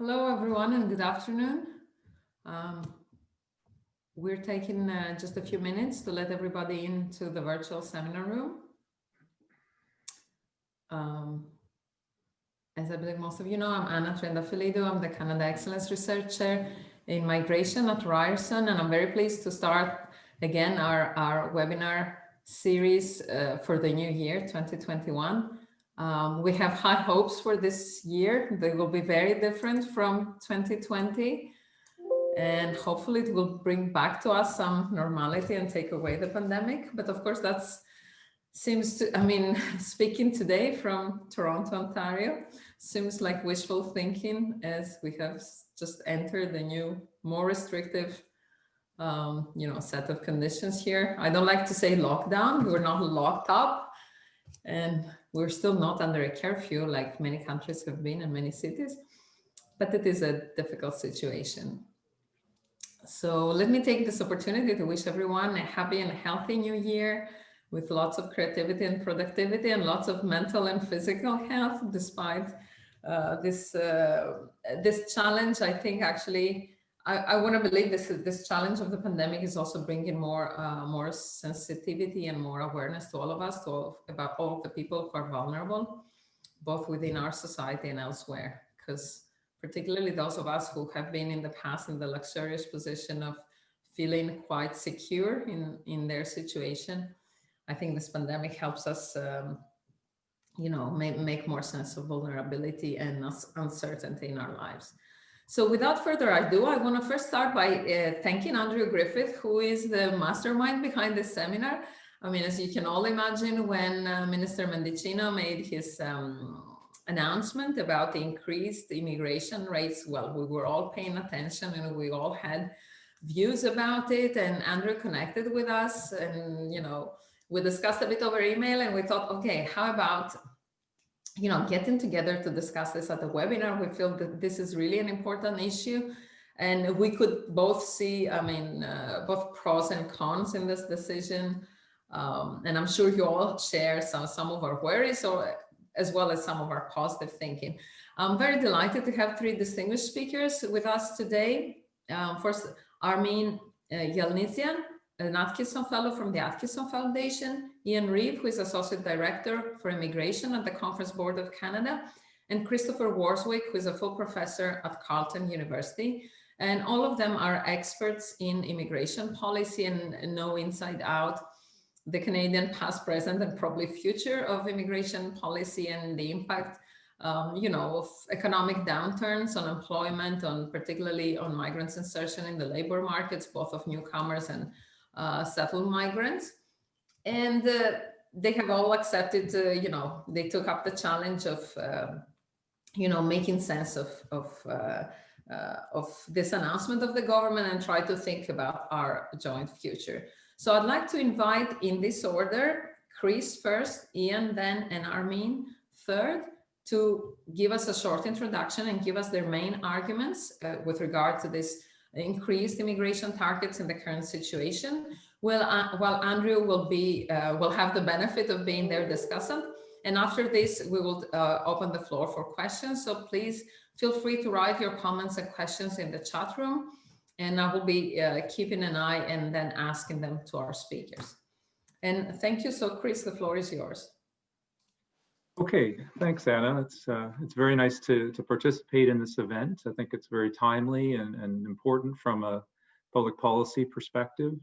Hello, everyone, and good afternoon. Um, we're taking just a few minutes to let everybody into the virtual seminar room. As I believe most of you know, I'm Triandafyllidou. I'm the Canada Excellence Researcher in Migration at Ryerson, and I'm very pleased to start again our webinar series for the new year, 2021. We have high hopes for this year. They will be very different from 2020. And hopefully it will bring back to us some normality and take away the pandemic. But of course, speaking today from Toronto, Ontario, seems like wishful thinking as we have just entered the new, more restrictive, set of conditions here. I don't like to say lockdown. We're not locked up and we're still not under a curfew like many countries have been in many cities, but it is a difficult situation. So let me take this opportunity to wish everyone a happy and healthy new year with lots of creativity and productivity and lots of mental and physical health despite this challenge. I think actually, I want to believe this challenge of the pandemic is also bringing more sensitivity and more awareness to all of us, about all of the people who are vulnerable, both within our society and elsewhere, because particularly those of us who have been in the past in the luxurious position of feeling quite secure in their situation. I think this pandemic helps us, make more sense of vulnerability and uncertainty in our lives. So without further ado, I want to first start by thanking Andrew Griffith, who is the mastermind behind this seminar. I mean, as you can all imagine, when Minister Mendicino made his announcement about the increased immigration rates, well, we were all paying attention and we all had views about it, and Andrew connected with us and, we discussed a bit over email and we thought, okay, how about, getting together to discuss this at the webinar. We feel that this is really an important issue and we could both see, both pros and cons in this decision. And I'm sure you all share some of our worries as well as some of our positive thinking. I'm very delighted to have three distinguished speakers with us today. First, Armine Yalnizyan, an Atkinson Fellow from the Atkinson Foundation, Iain Reeve, who is Associate Director for Immigration at the Conference Board of Canada, and Christopher Worswick, who is a full professor at Carleton University. And all of them are experts in immigration policy and know inside out the Canadian past, present, and probably future of immigration policy and the impact, of economic downturns on employment, particularly on migrants' insertion in the labor markets, both of newcomers and settled migrants. And they have all accepted, they took up the challenge of, making sense of this announcement of the government and try to think about our joint future. So I'd like to invite in this order, Chris first, Iain then, and Armine third, to give us a short introduction and give us their main arguments with regard to this increased immigration targets in the current situation. While Andrew will have the benefit of being their discussant. And after this, we will open the floor for questions. So please feel free to write your comments and questions in the chat room. And I will be keeping an eye and then asking them to our speakers. And thank you. So Chris, the floor is yours. Okay, thanks, Anna. It's very nice to participate in this event. I think it's very timely and important from a public policy perspective.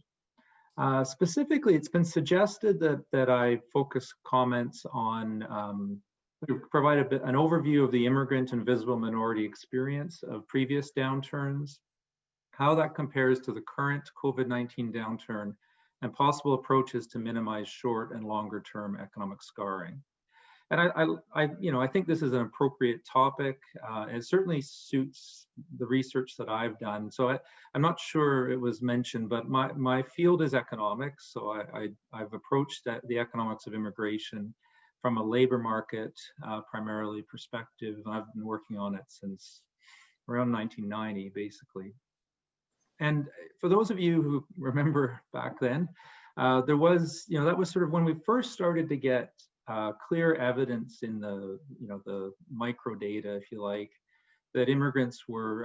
Specifically, it's been suggested that I focus comments on provide an overview of the immigrant and visible minority experience of previous downturns, how that compares to the current COVID-19 downturn, and possible approaches to minimize short and longer term economic scarring. And I think this is an appropriate topic. It certainly suits the research that I've done. So I'm not sure it was mentioned, but my field is economics. So I've approached the economics of immigration from a labor market primarily perspective. I've been working on it since around 1990, basically. And for those of you who remember back then, there was, that was sort of when we first started to get clear evidence in the micro data, if you like, that immigrants were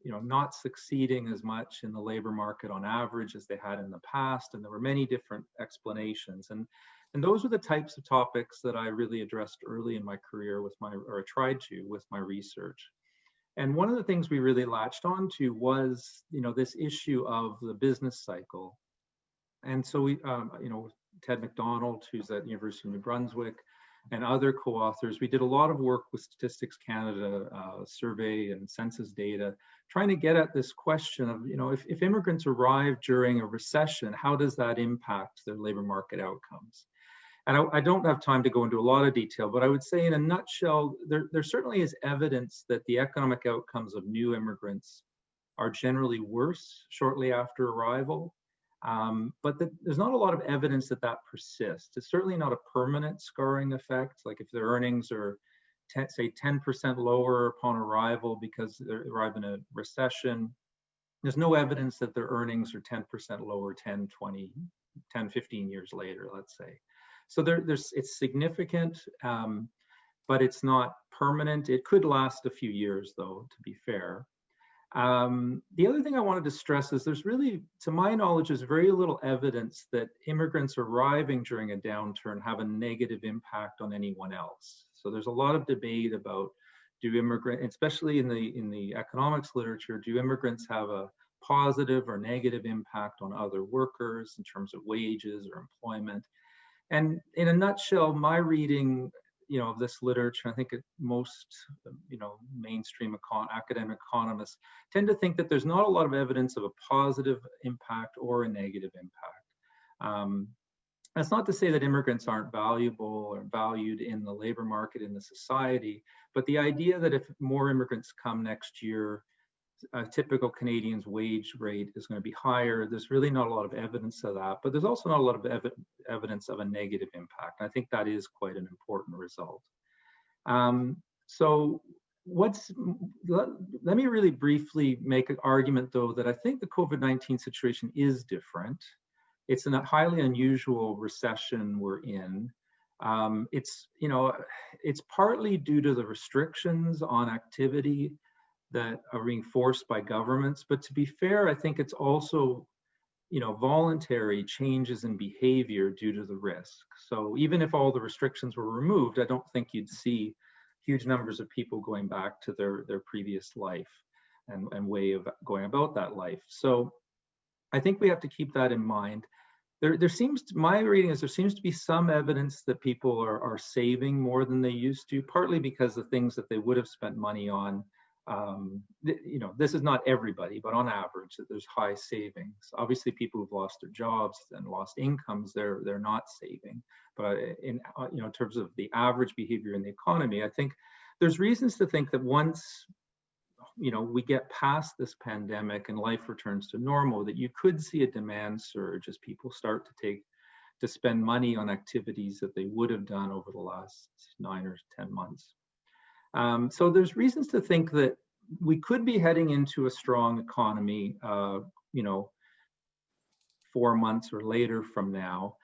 not succeeding as much in the labor market on average as they had in the past, and there were many different explanations. And those were the types of topics that I really addressed early in my career tried to with my research. And one of the things we really latched onto was, this issue of the business cycle. And so we, Ted McDonald, who's at the University of New Brunswick, and other co-authors, we did a lot of work with Statistics Canada, survey and census data, trying to get at this question of, if immigrants arrive during a recession, how does that impact their labor market outcomes? And I don't have time to go into a lot of detail, but I would say in a nutshell, there certainly is evidence that the economic outcomes of new immigrants are generally worse shortly after arrival. But there's not a lot of evidence that persists. It's certainly not a permanent scarring effect. Like if their earnings are, say, 10% lower upon arrival because they arrive in a recession, there's no evidence that their earnings are 10% lower 10, 15 years later, let's say. So it's significant, but it's not permanent. It could last a few years, though, to be fair. The other thing I wanted to stress is there's really, to my knowledge, is very little evidence that immigrants arriving during a downturn have a negative impact on anyone else. So there's a lot of debate about, especially in the economics literature, do immigrants have a positive or negative impact on other workers in terms of wages or employment? And in a nutshell, my reading of this literature, I think most, mainstream academic economists tend to think that there's not a lot of evidence of a positive impact or a negative impact. That's not to say that immigrants aren't valuable or valued in the labor market, in the society, but the idea that if more immigrants come next year, a typical Canadian's wage rate is going to be higher. There's really not a lot of evidence of that, but there's also not a lot of evidence of a negative impact. I think that is quite an important result. So let me really briefly make an argument, though, that I think the COVID-19 situation is different. It's a highly unusual recession we're in. It's partly due to the restrictions on activity that are being forced by governments. But to be fair, I think it's also, voluntary changes in behavior due to the risk. So even if all the restrictions were removed, I don't think you'd see huge numbers of people going back to their previous life and way of going about that life. So I think we have to keep that in mind. My reading is there seems to be some evidence that people are saving more than they used to, partly because the things that they would have spent money on, this is not everybody, but on average, that there's high savings. Obviously, people who've lost their jobs and lost incomes, they're not saving. But in terms of the average behavior in the economy, I think there's reasons to think that once we get past this pandemic and life returns to normal, that you could see a demand surge as people start to spend money on activities that they would have done over the last 9 or 10 months. So there's reasons to think that we could be heading into a strong economy, 4 months or later from now.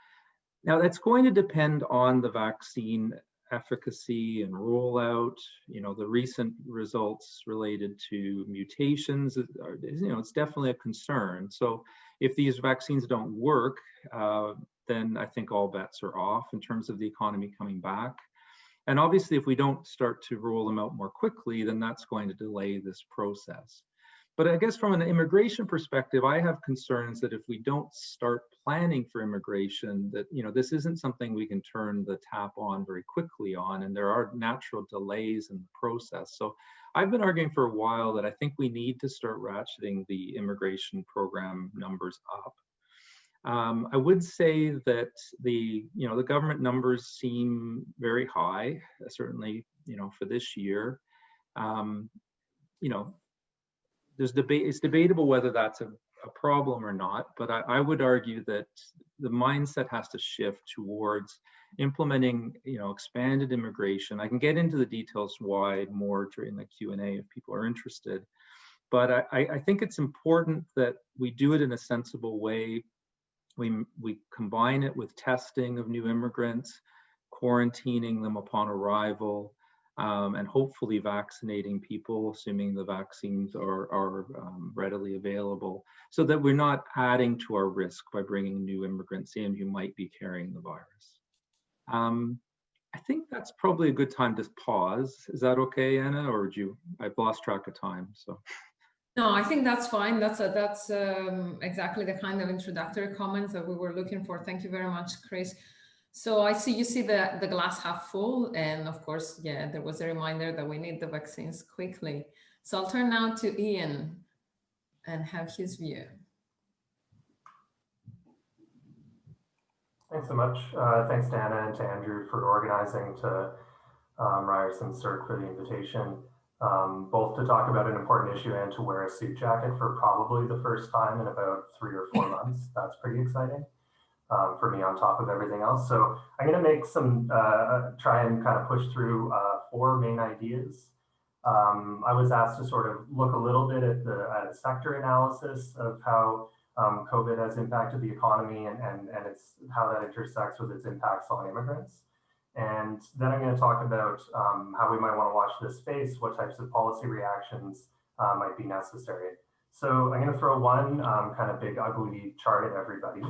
Now, that's going to depend on the vaccine efficacy and rollout. The recent results related to mutations, it's definitely a concern. So if these vaccines don't work, then I think all bets are off in terms of the economy coming back. And obviously, if we don't start to roll them out more quickly, then that's going to delay this process. But I guess from an immigration perspective, I have concerns that if we don't start planning for immigration, that this isn't something we can turn the tap on very quickly on, and there are natural delays in the process. So I've been arguing for a while that I think we need to start ratcheting the immigration program numbers up. I would say that the government numbers seem very high, certainly for this year. There's debate. It's debatable whether that's a problem or not, but I would argue that the mindset has to shift towards implementing expanded immigration. I can get into the details why more during the Q&A if people are interested, but I think it's important that we do it in a sensible way. We combine it with testing of new immigrants, quarantining them upon arrival, and hopefully vaccinating people, assuming the vaccines are readily available, so that we're not adding to our risk by bringing new immigrants in who might be carrying the virus. I think that's probably a good time to pause. Is that okay, Anna, or would you? I've lost track of time, so. No, I think that's fine. That's exactly the kind of introductory comments that we were looking for. Thank you very much, Chris. So I see you see the glass half full, and of course, yeah, there was a reminder that we need the vaccines quickly. So I'll turn now to Iain and have his view. Thanks so much. Thanks to Anna and to Andrew for organizing, to Ryerson CERC for the invitation, both to talk about an important issue and to wear a suit jacket for probably the first time in about 3 or 4 months. That's pretty exciting for me on top of everything else. So I'm going to make some, try and kind of push through 4 main ideas. I was asked to sort of look a little bit at a sector analysis of how COVID has impacted the economy and it's how that intersects with its impacts on immigrants. And then I'm going to talk about how we might want to watch this space, what types of policy reactions might be necessary. So I'm going to throw one kind of big ugly chart at everybody.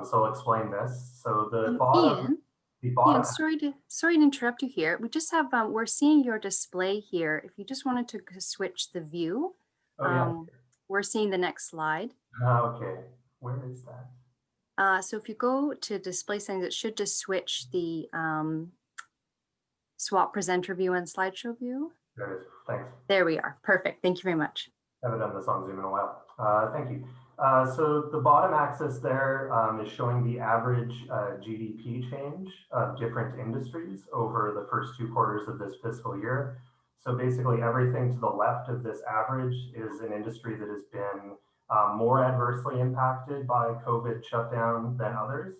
So I'll explain this. So the bottom, Iain, sorry to interrupt you here. We just have, we're seeing your display here. If you just wanted to switch the view, we're seeing the next slide. Okay, where is that? So if you go to display settings, it should just switch the swap presenter view and slideshow view. There it is, thanks. There we are, perfect. Thank you very much. Haven't done this on Zoom in a while. Thank you. So the bottom axis there is showing the average GDP change of different industries over the first 2 quarters of this fiscal year. So basically everything to the left of this average is an industry that has been more adversely impacted by COVID shutdown than others.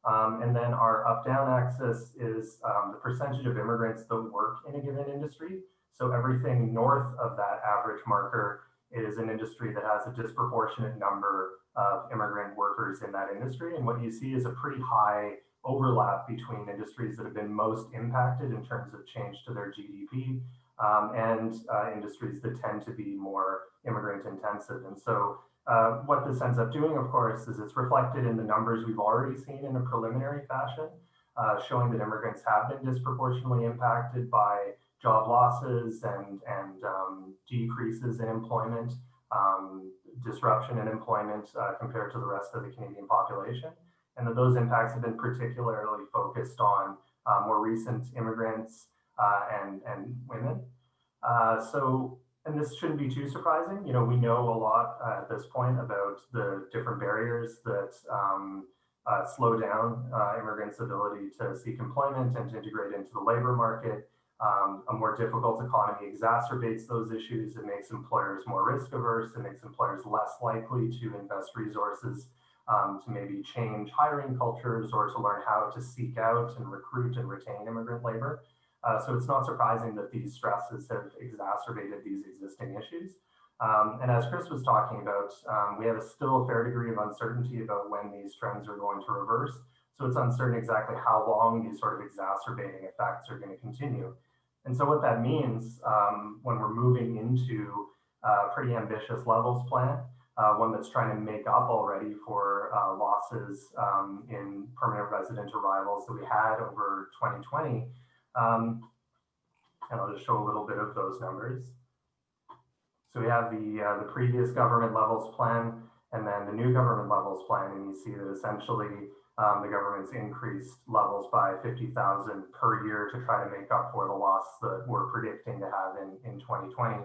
And then our up-down axis is the percentage of immigrants that work in a given industry. So everything north of that average marker is an industry that has a disproportionate number of immigrant workers in that industry. And what you see is a pretty high overlap between industries that have been most impacted in terms of change to their GDP and industries that tend to be more immigrant intensive. And so what this ends up doing, of course, is it's reflected in the numbers we've already seen in a preliminary fashion, showing that immigrants have been disproportionately impacted by job losses and decreases in employment, disruption in employment compared to the rest of the Canadian population. And that those impacts have been particularly focused on more recent immigrants and women. And this shouldn't be too surprising. You know, we know a lot at this point about the different barriers that slow down immigrants' ability to seek employment and to integrate into the labor market. A more difficult economy exacerbates those issues. It makes employers more risk averse. It makes employers less likely to invest resources to maybe change hiring cultures or to learn how to seek out and recruit and retain immigrant labor. So it's not surprising that these stresses have exacerbated these existing issues. And as Chris was talking about, we have still a fair degree of uncertainty about when these trends are going to reverse. So it's uncertain exactly how long these sort of exacerbating effects are going to continue. And so what that means when we're moving into a pretty ambitious levels plan, one that's trying to make up already for losses in permanent resident arrivals that we had over 2020. And I'll just show a little bit of those numbers. So we have the previous government levels plan and then the new government levels plan, and you see that essentially the government's increased levels by 50,000 per year to try to make up for the loss that we're predicting to have in 2020.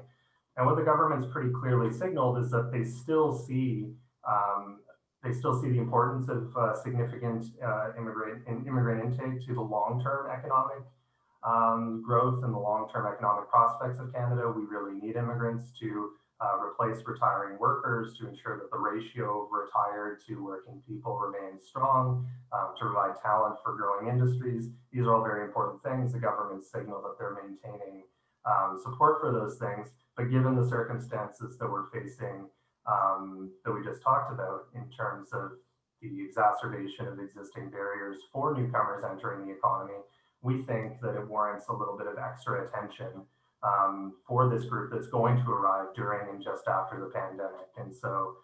And what the government's pretty clearly signaled is that they still see the importance of significant immigrant intake to the long-term economic growth and the long-term economic prospects of Canada. We really need immigrants to replace retiring workers, to ensure that the ratio of retired to working people remains strong, to provide talent for growing industries. These are all very important things. The government signal that they're maintaining support for those things, but given the circumstances that we're facing, that we just talked about in terms of the exacerbation of existing barriers for newcomers entering the economy, we think that it warrants a little bit of extra attention for this group that's going to arrive during and just after the pandemic. And so,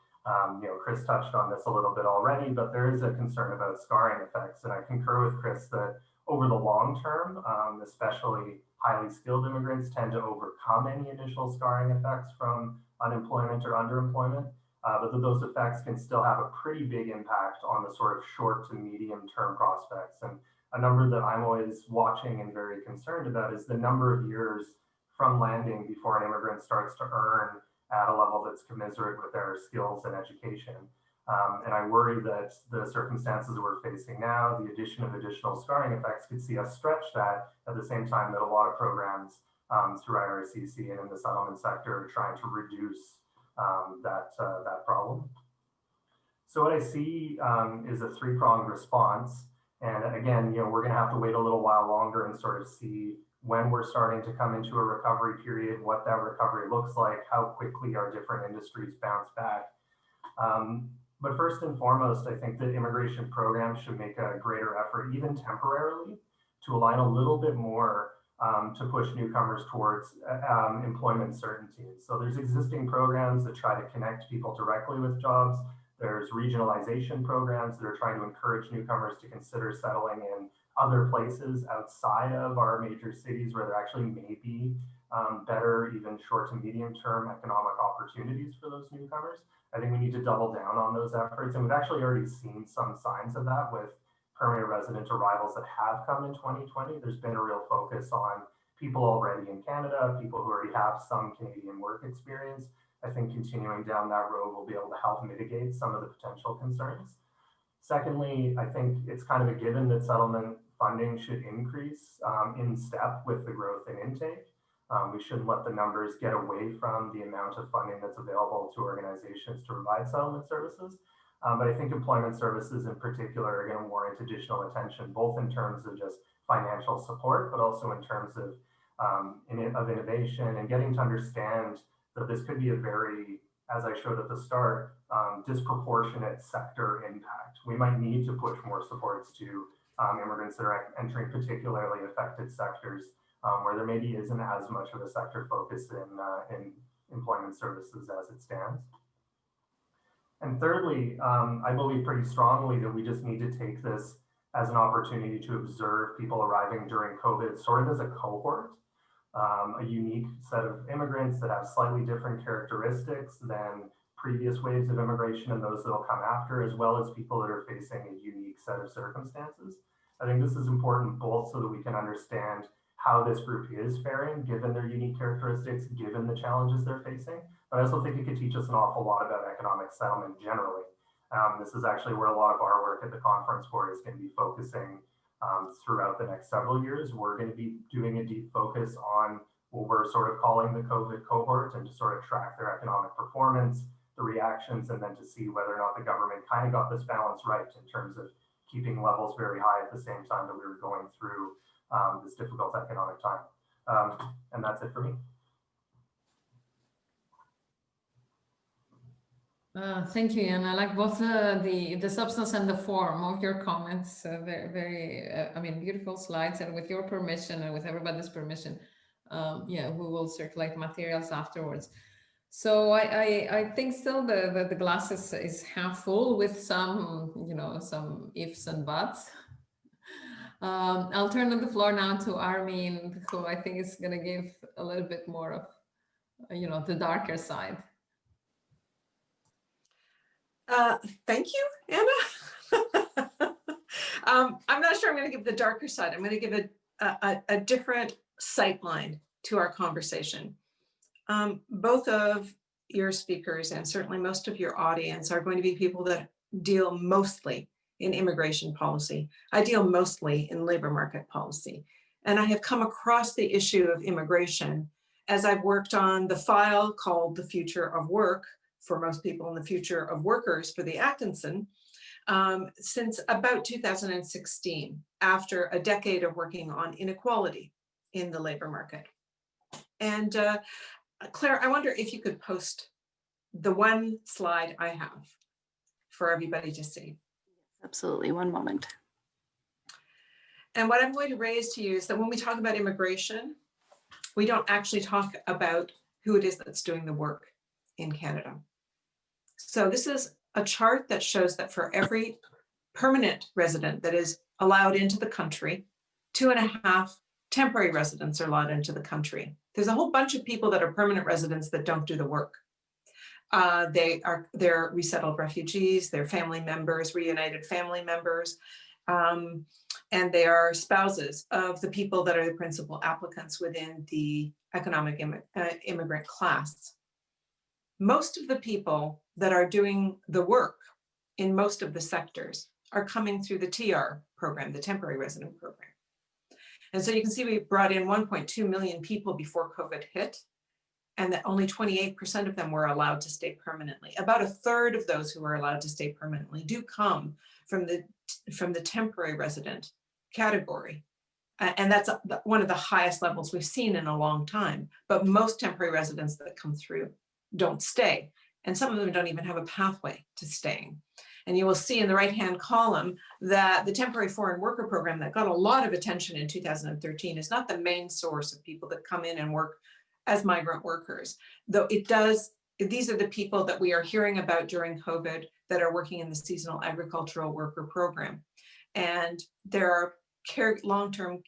Chris touched on this a little bit already, but there is a concern about scarring effects. And I concur with Chris that over the long term, especially highly skilled immigrants tend to overcome any initial scarring effects from unemployment or underemployment. But those effects can still have a pretty big impact on the sort of short to medium term prospects. And a number that I'm always watching and very concerned about is the number of years from landing before an immigrant starts to earn at a level that's commensurate with their skills and education. And I worry that the circumstances that we're facing now, the addition of additional scarring effects could see us stretch that at the same time that a lot of programs through IRCC and in the settlement sector are trying to reduce that problem. So what I see is a three-pronged response. And again, we're going to have to wait a little while longer and sort of see when we're starting to come into a recovery period, what that recovery looks like, how quickly our different industries bounce back. But first and foremost, I think that immigration programs should make a greater effort, even temporarily, to align a little bit more to push newcomers towards employment certainty. So there's existing programs that try to connect people directly with jobs. There's regionalization programs that are trying to encourage newcomers to consider settling in other places outside of our major cities where there actually may be better, even short to medium term economic opportunities for those newcomers. I think we need to double down on those efforts. And we've actually already seen some signs of that with permanent resident arrivals that have come in 2020. There's been a real focus on people already in Canada, people who already have some Canadian work experience. I think continuing down that road will be able to help mitigate some of the potential concerns. Secondly, I think it's kind of a given that settlement funding should increase in step with the growth in intake. We shouldn't let the numbers get away from the amount of funding that's available to organizations to provide settlement services. But I think employment services in particular are going to warrant additional attention, both in terms of just financial support, but also in terms of innovation and getting to understand that this could be a very, as I showed at the start, disproportionate sector impact. We might need to push more supports to immigrants that are entering particularly affected sectors where there maybe isn't as much of a sector focus in employment services as it stands. And thirdly, I believe pretty strongly that we just need to take this as an opportunity to observe people arriving during COVID sort of as a cohort, a unique set of immigrants that have slightly different characteristics than previous waves of immigration and those that will come after, as well as people that are facing a unique set of circumstances. I think this is important both so that we can understand how this group is faring, given their unique characteristics, given the challenges they're facing. But I also think it could teach us an awful lot about economic settlement generally. This is actually where a lot of our work at the Conference Board is going to be focusing throughout the next several years. We're going to be doing a deep focus on what we're sort of calling the COVID cohort and to sort of track their economic performance, the reactions, and then to see whether or not the government kind of got this balance right in terms of keeping levels very high at the same time that we were going through this difficult economic time. And that's it for me. Thank you, Iain. I like both the substance and the form of your comments. Very, I mean, beautiful slides. And with your permission and with everybody's permission, yeah, we will circulate materials afterwards. So I think still the glass is half full with some, some ifs and buts. I'll turn the floor now to Armine, who I think is going to give a little bit more of, the darker side. Thank you, Anna. I'm not sure I'm going to give the darker side. I'm going to give a different sightline to our conversation. Both of your speakers and certainly most of your audience are going to be people that deal mostly in immigration policy. I deal mostly in labor market policy. And I have come across the issue of immigration as I've worked on the file called The Future of Work, for most people, in the future of workers for the Atkinson, since about 2016, after a decade of working on inequality in the labor market. And Claire, I wonder if you could post the one slide I have for everybody to see. Absolutely, one moment. And what I'm going to raise to you is that when we talk about immigration, we don't actually talk about who it is that's doing the work in Canada. So this is a chart that shows that for every permanent resident that is allowed into the country, 2.5 temporary residents are allowed into the country. There's a whole bunch of people that are permanent residents that don't do the work. They're resettled refugees, they're family members, reunited family members, and they are spouses of the people that are the principal applicants within the economic immigrant class. Most of the people that are doing the work in most of the sectors are coming through the TR program, the temporary resident program. And so you can see we brought in 1.2 million people before COVID hit, and that only 28% of them were allowed to stay permanently. About a third of those who are allowed to stay permanently do come from the temporary resident category. And that's one of the highest levels we've seen in a long time. But most temporary residents that come through don't stay. And some of them don't even have a pathway to staying. And you will see in the right-hand column that the temporary foreign worker program that got a lot of attention in 2013 is not the main source of people that come in and work as migrant workers, though it does. These are the people that we are hearing about during COVID that are working in the seasonal agricultural worker program. And there are live-in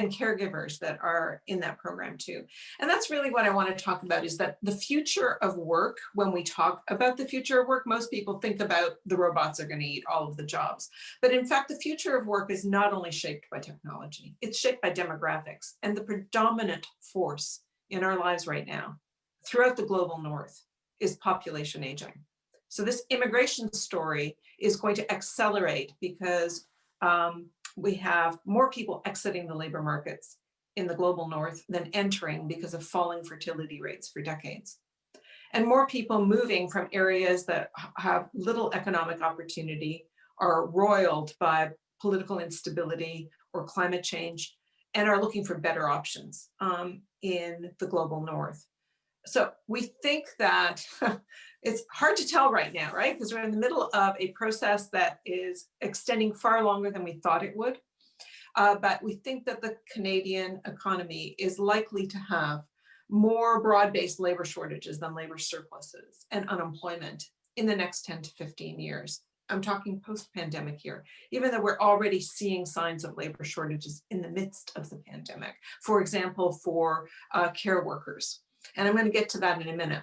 caregivers that are in that program too. And that's really what I want to talk about, is that the future of work, when we talk about the future of work, most people think about the robots are going to eat all of the jobs. But in fact, the future of work is not only shaped by technology, it's shaped by demographics. And the predominant force in our lives right now, throughout the global north, is population aging. So this immigration story is going to accelerate because we have more people exiting the labor markets in the global north than entering because of falling fertility rates for decades. And more people moving from areas that have little economic opportunity, are roiled by political instability or climate change, and are looking for better options in the global north. So we think that it's hard to tell right now, right? Because we're in the middle of a process that is extending far longer than we thought it would. But we think that the Canadian economy is likely to have more broad-based labor shortages than labor surpluses and unemployment in the next 10 to 15 years. I'm talking post-pandemic here, even though we're already seeing signs of labor shortages in the midst of the pandemic. For example, for care workers. And I'm going to get to that in a minute.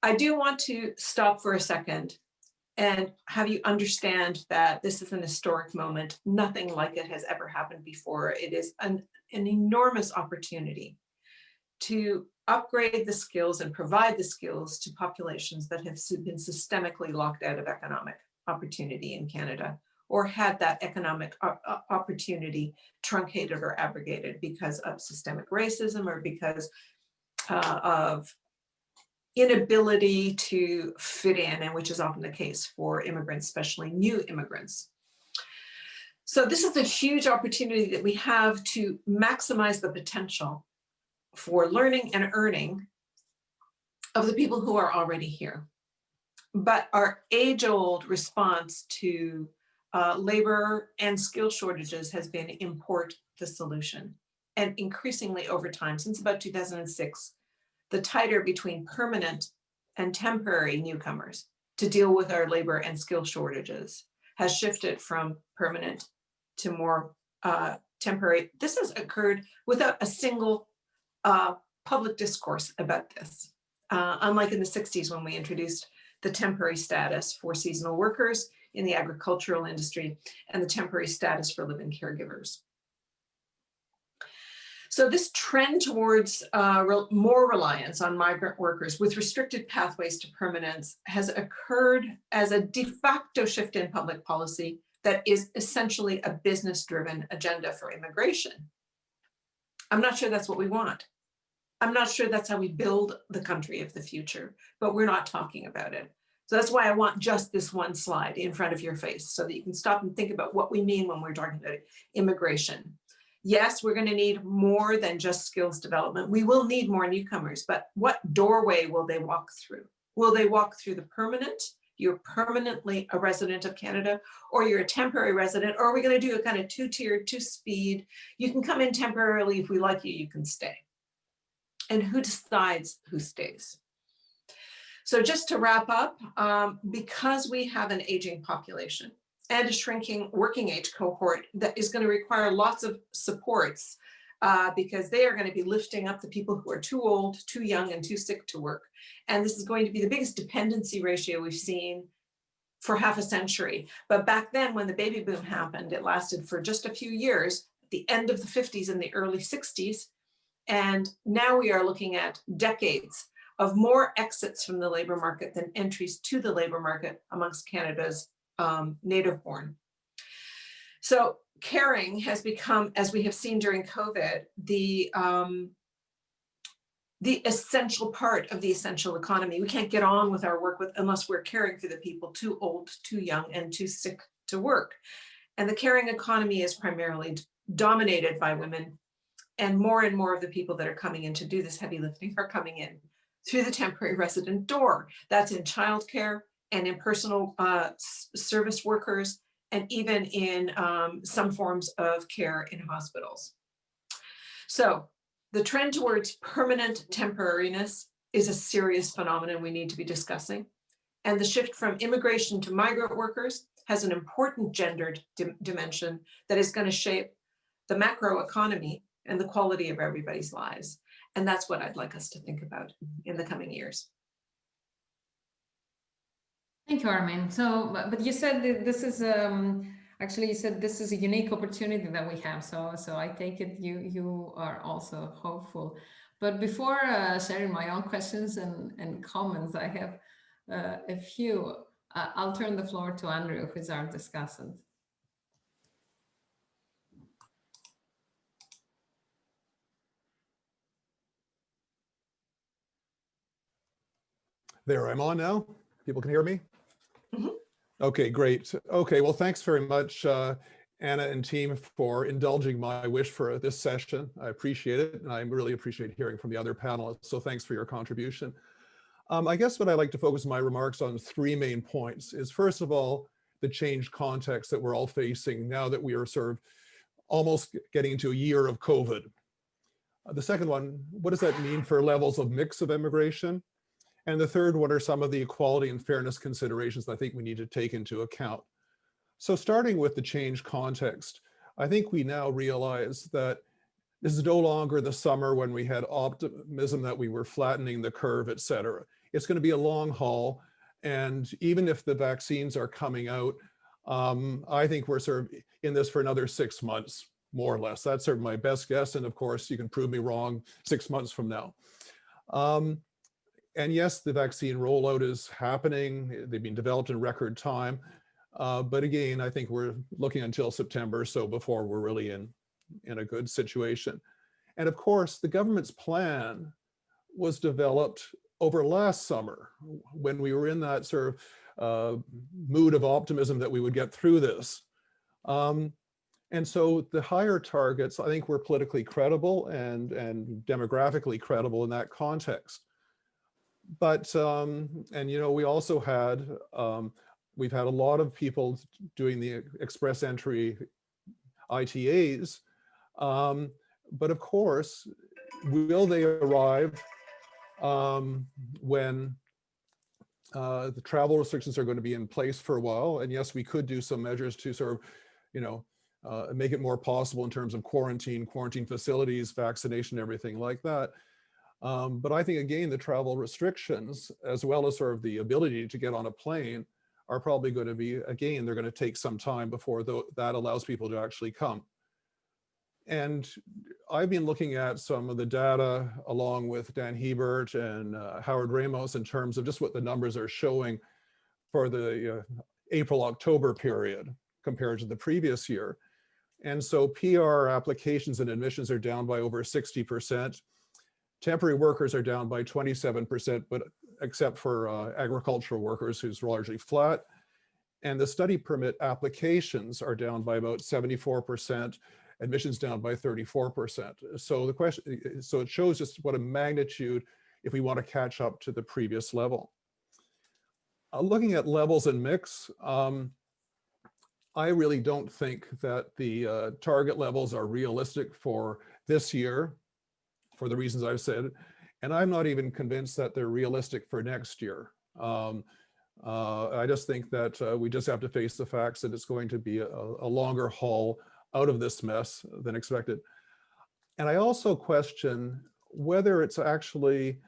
I do want to stop for a second and have you understand that this is an historic moment. Nothing like it has ever happened before. It is an enormous opportunity to upgrade the skills and provide the skills to populations that have been systemically locked out of economic opportunity in Canada, or had that economic opportunity truncated or abrogated because of systemic racism or because of inability to fit in, and which is often the case for immigrants, especially new immigrants. So this is a huge opportunity that we have to maximize the potential for learning and earning of the people who are already here. But our age-old response to labor and skill shortages has been import the solution. And increasingly over time, since about 2006, the tighter between permanent and temporary newcomers to deal with our labor and skill shortages has shifted from permanent to more temporary. This has occurred without a single public discourse about this, unlike in the 60s when we introduced the temporary status for seasonal workers in the agricultural industry and the temporary status for live-in caregivers. So this trend towards more reliance on migrant workers with restricted pathways to permanence has occurred as a de facto shift in public policy that is essentially a business-driven agenda for immigration. I'm not sure that's what we want. I'm not sure that's how we build the country of the future, but we're not talking about it. So that's why I want just this one slide in front of your face so that you can stop and think about what we mean when we're talking about immigration. Yes, we're going to need more than just skills development. We will need more newcomers, but what doorway will they walk through? Will they walk through the permanent you're permanently a resident of Canada, or you're a temporary resident, or are we going to do a kind of two-tiered, two-speed? You can come in temporarily. If we like you, you can stay. And who decides who stays? So just to wrap up, because we have an aging population and a shrinking working age cohort that is going to require lots of supports, because they are going to be lifting up the people who are too old, too young, and too sick to work. And this is going to be the biggest dependency ratio we've seen for half a century. But back then, when the baby boom happened, it lasted for just a few years, at the end of the 50s and the early 60s. And now we are looking at decades of more exits from the labor market than entries to the labor market amongst Canada's native born. So caring has become, as we have seen during COVID, the essential part of the essential economy. We can't get on with our work unless we're caring for the people too old, too young, and too sick to work. And the caring economy is primarily dominated by women. And more of the people that are coming in to do this heavy lifting are coming in through the temporary resident door. That's in childcare and in personal service workers, and even in some forms of care in hospitals. So the trend towards permanent temporariness is a serious phenomenon we need to be discussing. And the shift from immigration to migrant workers has an important gendered dimension that is going to shape the macro economy and the quality of everybody's lives. And that's what I'd like us to think about in the coming years. Thank you, Armine. So, but you said that this is actually, you said this is a unique opportunity that we have. So I take it you are also hopeful. But before sharing my own questions and comments, I have a few. I'll turn the floor to Andrew, who is our discussant. There, I'm on now. People can hear me? Mm-hmm. Okay, great. Okay, well, thanks very much, Anna and team, for indulging my wish for this session. I appreciate it, and I really appreciate hearing from the other panelists, so thanks for your contribution. I guess what I'd like to focus my remarks on three main points is, first of all, the changed context that we're all facing now that we are sort of almost getting into a year of COVID. The second one, what does that mean for levels of mix of immigration? And the third, what are some of the equality and fairness considerations that I think we need to take into account? So starting with the changed context, I think we now realize that this is no longer the summer when we had optimism that we were flattening the curve, et cetera. It's going to be a long haul. And even if the vaccines are coming out, I think we're sort of in this for another 6 months, more or less. That's sort of my best guess. And of course, you can prove me wrong 6 months from now. And yes, the vaccine rollout is happening. They've been developed in record time. But again, I think we're looking until September, so before we're really in a good situation. And of course, the government's plan was developed over last summer when we were in that sort of mood of optimism that we would get through this. And so the higher targets, I think, were politically credible and demographically credible in that context. But, and you know, we also had, we've had a lot of people doing the express entry ITAs, but of course, will they arrive when the travel restrictions are going to be in place for a while? And yes, we could do some measures to sort of, you know, make it more possible in terms of quarantine facilities, vaccination, everything like that. But I think, again, the travel restrictions, as well as sort of the ability to get on a plane, are probably going to be, again, they're going to take some time before that allows people to actually come. And I've been looking at some of the data along with Dan Hebert and Howard Ramos in terms of just what the numbers are showing for the April-October period compared to the previous year. And so PR applications and admissions are down by over 60%. Temporary workers are down by 27%, but except for agricultural workers, who's largely flat. And the study permit applications are down by about 74%, admissions down by 34%. So the question, so it shows just what a magnitude if we want to catch up to the previous level. Looking at levels and mix, I really don't think that the target levels are realistic for this year, for the reasons I've said, and I'm not even convinced that they're realistic for next year. I just think that we just have to face the facts that it's going to be a longer haul out of this mess than expected. And I also question whether it's actually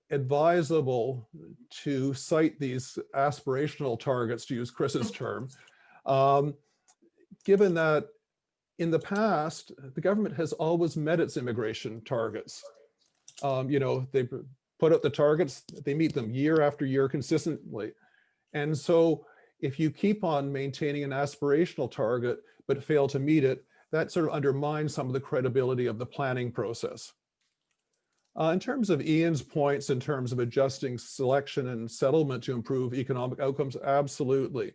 advisable to cite these aspirational targets, to use Chris's term, given that in the past, the government has always met its immigration targets. You know, they put out the targets, they meet them year after year consistently. And so if you keep on maintaining an aspirational target, but fail to meet it, that sort of undermines some of the credibility of the planning process. In terms of Iain's points, in terms of adjusting selection and settlement to improve economic outcomes, absolutely.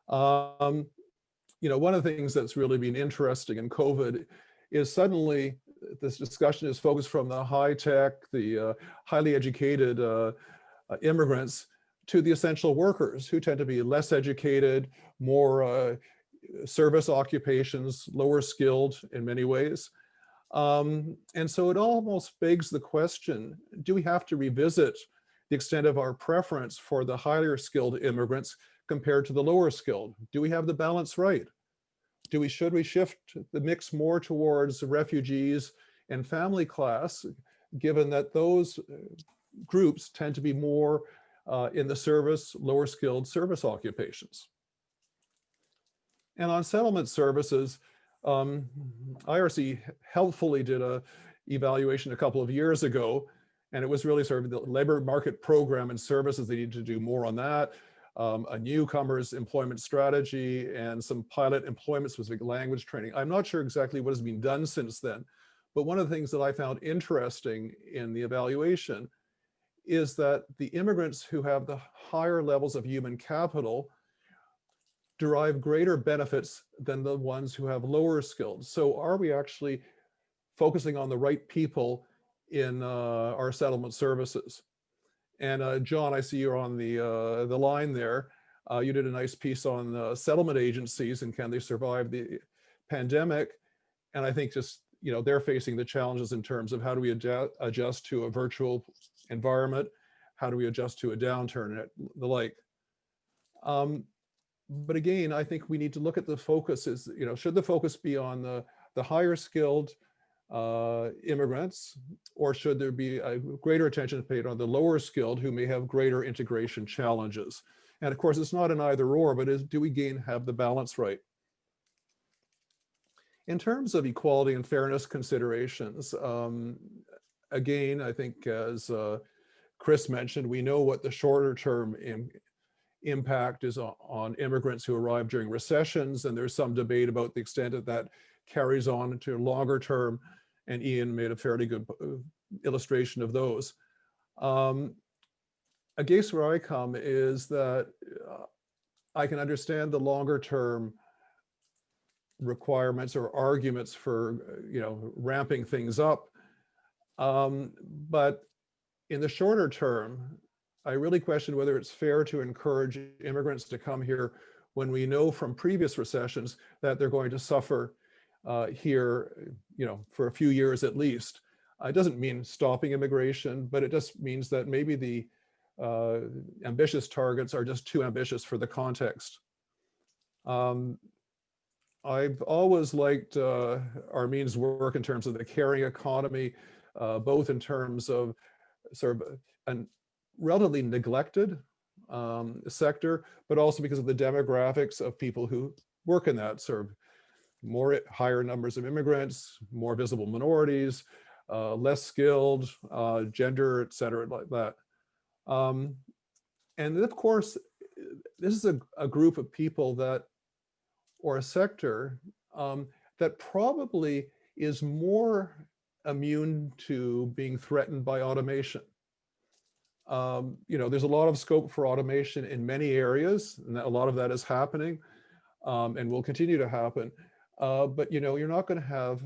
You know, one of the things that's really been interesting in COVID is suddenly this discussion is focused from the high tech, the highly educated immigrants to the essential workers who tend to be less educated, more service occupations, lower skilled in many ways. And so it almost begs the question, do we have to revisit the extent of our preference for the higher skilled immigrants compared to the lower skilled? Do we have the balance right? Should we shift the mix more towards refugees and family class, given that those groups tend to be more in the service, lower skilled service occupations? And on settlement services, IRC helpfully did a evaluation a couple of years ago, and it was really sort of the labor market program and services. They needed to do more on that, a newcomers employment strategy, and some pilot employment specific language training. I'm not sure exactly what has been done since then, but one of the things that I found interesting in the evaluation is that the immigrants who have the higher levels of human capital derive greater benefits than the ones who have lower skilled. So are we actually focusing on the right people in our settlement services? And John, I see you're on the line there. You did a nice piece on settlement agencies and can they survive the pandemic? And I think just, you know, they're facing the challenges in terms of how do we adjust to a virtual environment? How do we adjust to a downturn and the like? But again, I think we need to look at the focus is, you know, should the focus be on the higher skilled immigrants, or should there be a greater attention paid on the lower skilled who may have greater integration challenges? And of course, it's not an either or, but do we have the balance right? In terms of equality and fairness considerations, again, I think as Chris mentioned, we know what the shorter term impact is on immigrants who arrive during recessions, and there's some debate about the extent that that carries on to longer term, and Iain made a fairly good illustration of those. A case where I come is that I can understand the longer term requirements or arguments for, you know, ramping things up, but in the shorter term, I really question whether it's fair to encourage immigrants to come here when we know from previous recessions that they're going to suffer here, you know, for a few years at least. It doesn't mean stopping immigration, but it just means that maybe the ambitious targets are just too ambitious for the context. I've always liked Armine's work in terms of the caring economy, both in terms of sort of an relatively neglected sector, but also because of the demographics of people who work in that, sort of higher numbers of immigrants, more visible minorities, less skilled, gender, et cetera, like that. And of course, this is a group of people that, or a sector that probably is more immune to being threatened by automation. You know, there's a lot of scope for automation in many areas, and a lot of that is happening and will continue to happen. But, you know, you're not going to have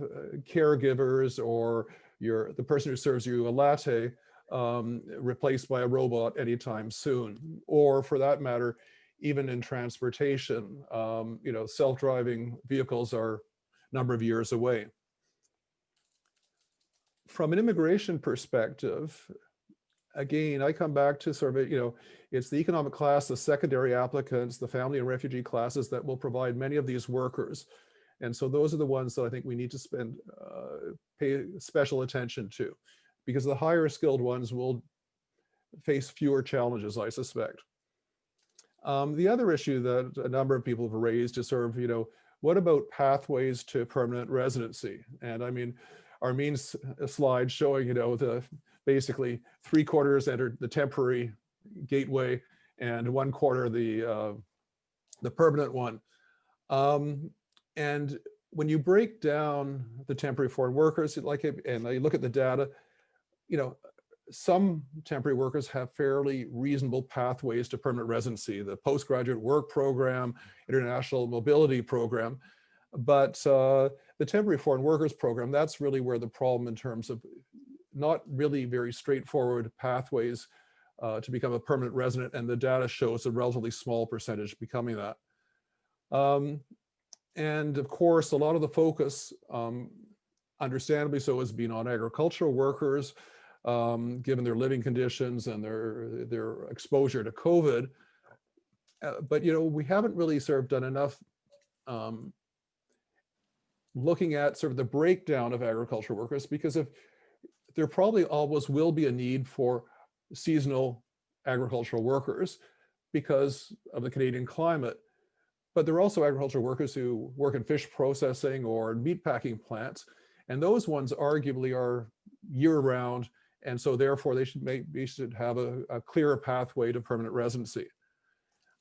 caregivers or the person who serves you a latte replaced by a robot anytime soon, or for that matter, even in transportation. You know, self-driving vehicles are a number of years away. From an immigration perspective, again, I come back to sort of, you know, it's the economic class, the secondary applicants, the family and refugee classes that will provide many of these workers. And so those are the ones that I think we need to pay special attention to, because the higher skilled ones will face fewer challenges, I suspect. The other issue that a number of people have raised is sort of, you know, what about pathways to permanent residency? And I mean, Armine's slide showing, you know, basically 3/4 entered the temporary gateway and 1/4 the permanent one. And when you break down the temporary foreign workers, and you look at the data, you know, some temporary workers have fairly reasonable pathways to permanent residency, the postgraduate work program, international mobility program. But the temporary foreign workers program, that's really where the problem in terms of not really very straightforward pathways to become a permanent resident, and the data shows a relatively small percentage becoming that. And of course, a lot of the focus, understandably so, has been on agricultural workers, given their living conditions and their exposure to COVID. But you know, we haven't really sort of done enough looking at sort of the breakdown of agricultural workers, because if there probably always will be a need for seasonal agricultural workers because of the Canadian climate. But there are also agricultural workers who work in fish processing or meatpacking plants, and those ones arguably are year-round, and so therefore they should have a clearer pathway to permanent residency.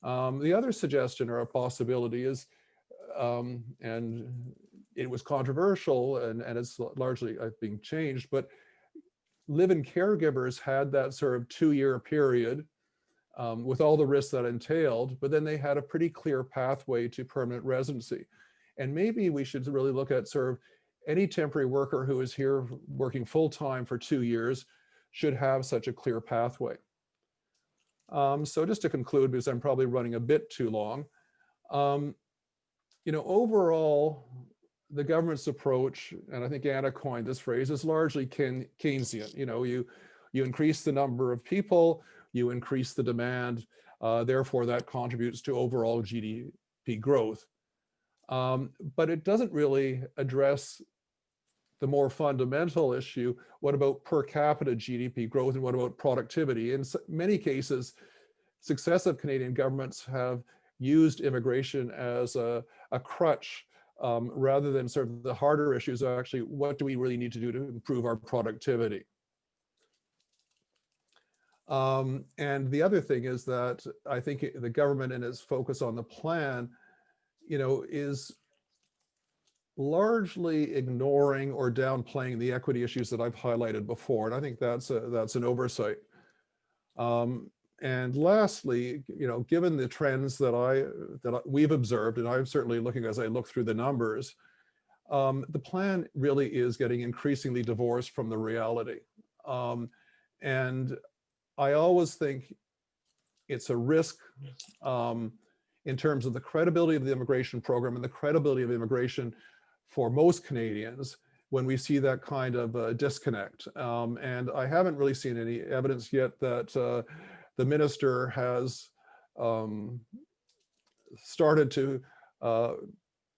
The other suggestion or a possibility is, and it was controversial and it's largely being changed, but live-in caregivers had that sort of 2-year period with all the risks that entailed, but then they had a pretty clear pathway to permanent residency. And maybe we should really look at sort of any temporary worker who is here working full-time for 2 years should have such a clear pathway. So just to conclude, because I'm probably running a bit too long, you know, overall, the government's approach, and I think Anna coined this phrase, is largely Keynesian. You know, you increase the number of people, you increase the demand, therefore that contributes to overall GDP growth. But it doesn't really address the more fundamental issue, what about per capita GDP growth and what about productivity? In many cases, successive Canadian governments have used immigration as a crutch rather than sort of the harder issues of actually what do we really need to do to improve our productivity. And the other thing is that I think the government and its focus on the plan, you know, is largely ignoring or downplaying the equity issues that I've highlighted before. And I think that's an oversight. And lastly, you know, given the trends that we've observed, and I'm certainly looking as I look through the numbers, the plan really is getting increasingly divorced from the reality. And I always think it's a risk in terms of the credibility of the immigration program and the credibility of immigration for most Canadians when we see that kind of disconnect. And I haven't really seen any evidence yet that the minister has started to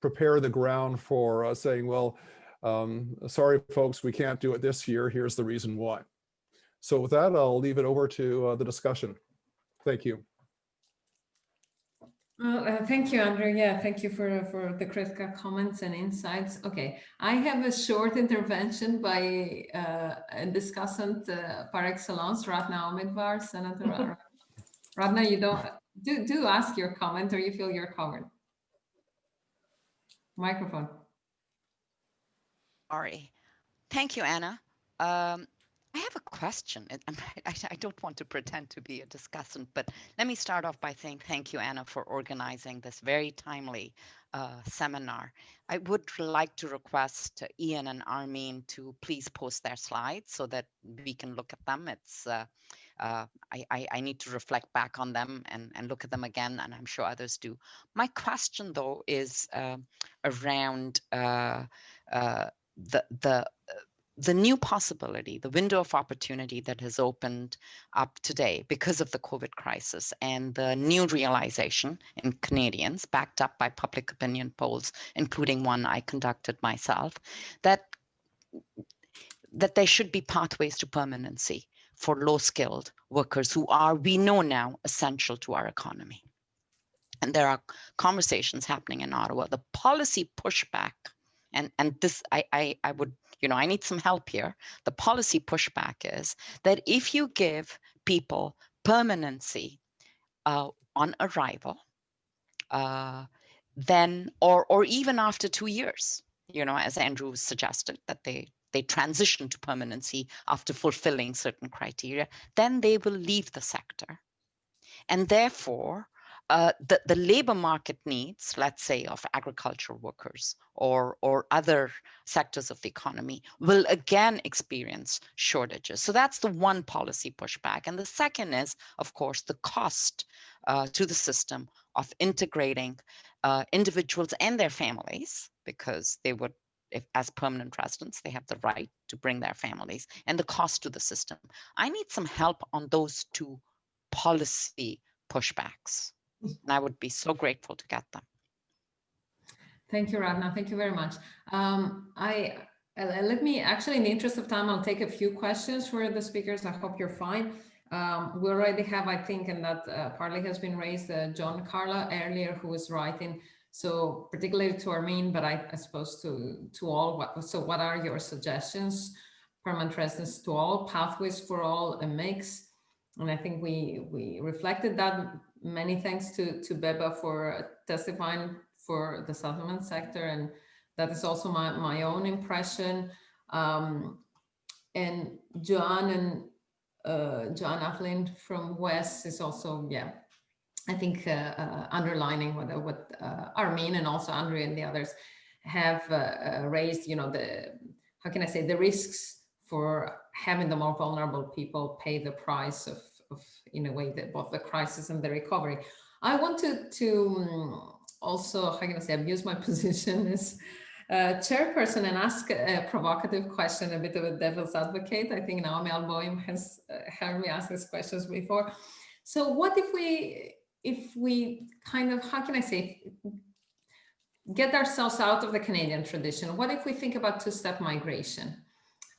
prepare the ground for saying, well, sorry, folks, we can't do it this year. Here's the reason why. So with that, I'll leave it over to the discussion. Thank you. Thank you, Andrew. Yeah, thank you for the critical comments and insights. Okay, I have a short intervention by a discussant par excellence, Ratna Omidvar, Senator. Ratna, you do ask your comment, or you feel you're covered. Microphone. Sorry. Thank you, Anna. I have a question. I don't want to pretend to be a discussant, but let me start off by saying thank you, Anna, for organizing this very timely seminar. I would like to request Iain and Armine to please post their slides so that we can look at them. It's I need to reflect back on them and look at them again, and I'm sure others do. My question, though, is around the new possibility, the window of opportunity that has opened up today because of the COVID crisis, and the new realization in Canadians, backed up by public opinion polls, including one I conducted myself, that there should be pathways to permanency for low-skilled workers who are, we know now, essential to our economy. And there are conversations happening in Ottawa. The policy pushback, and this, I would, I need some help here. The policy pushback is that if you give people permanency on arrival, then, or even after 2 years, as Andrew suggested, that they transition to permanency after fulfilling certain criteria, then they will leave the sector. And therefore, the labor market needs, let's say, of agricultural workers or other sectors of the economy will again experience shortages. So that's the one policy pushback. And the second is, of course, the cost to the system of integrating individuals and their families, because they would, if as permanent residents, they have the right to bring their families, and the cost to the system. I need some help on those two policy pushbacks, and I would be so grateful to get them. Thank you, Radna. Thank you very much. Let me, actually, in the interest of time, I'll take a few questions for the speakers. I hope you're fine. We already have, I think, and that partly has been raised, John Carla earlier, who was writing. So particularly to Armine, but I suppose to all. What are your suggestions? Permanent residence to all, pathways for all, a mix. And I think we reflected that. Many thanks to Beba for testifying for the settlement sector, and that is also my own impression. And Joan Athlin from West is also, yeah, I think underlining what Armine and also Andrea and the others have raised, how can I say, the risks for having the more vulnerable people pay the price of in a way, that both the crisis and the recovery. I wanted to also, how can I say, abuse my position as chairperson and ask a provocative question, a bit of a devil's advocate. I think Naomi Alboim has heard me ask these questions before. So what if we kind of, how can I say, get ourselves out of the Canadian tradition? What if we think about two-step migration?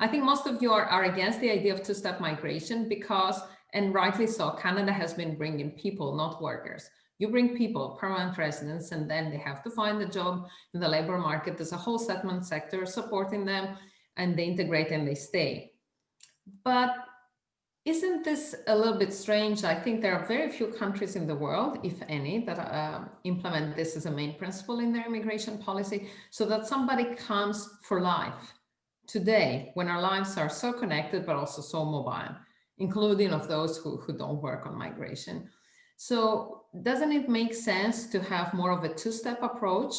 I think most of you are against the idea of two-step migration because, and rightly so, Canada has been bringing people, not workers. You bring people, permanent residents, and then they have to find a job in the labor market. There's a whole settlement sector supporting them, and they integrate and they stay. But isn't this a little bit strange? I think there are very few countries in the world, if any, that implement this as a main principle in their immigration policy, so that somebody comes for life today when our lives are so connected, but also so mobile, including of those who don't work on migration. So doesn't it make sense to have more of a two-step approach?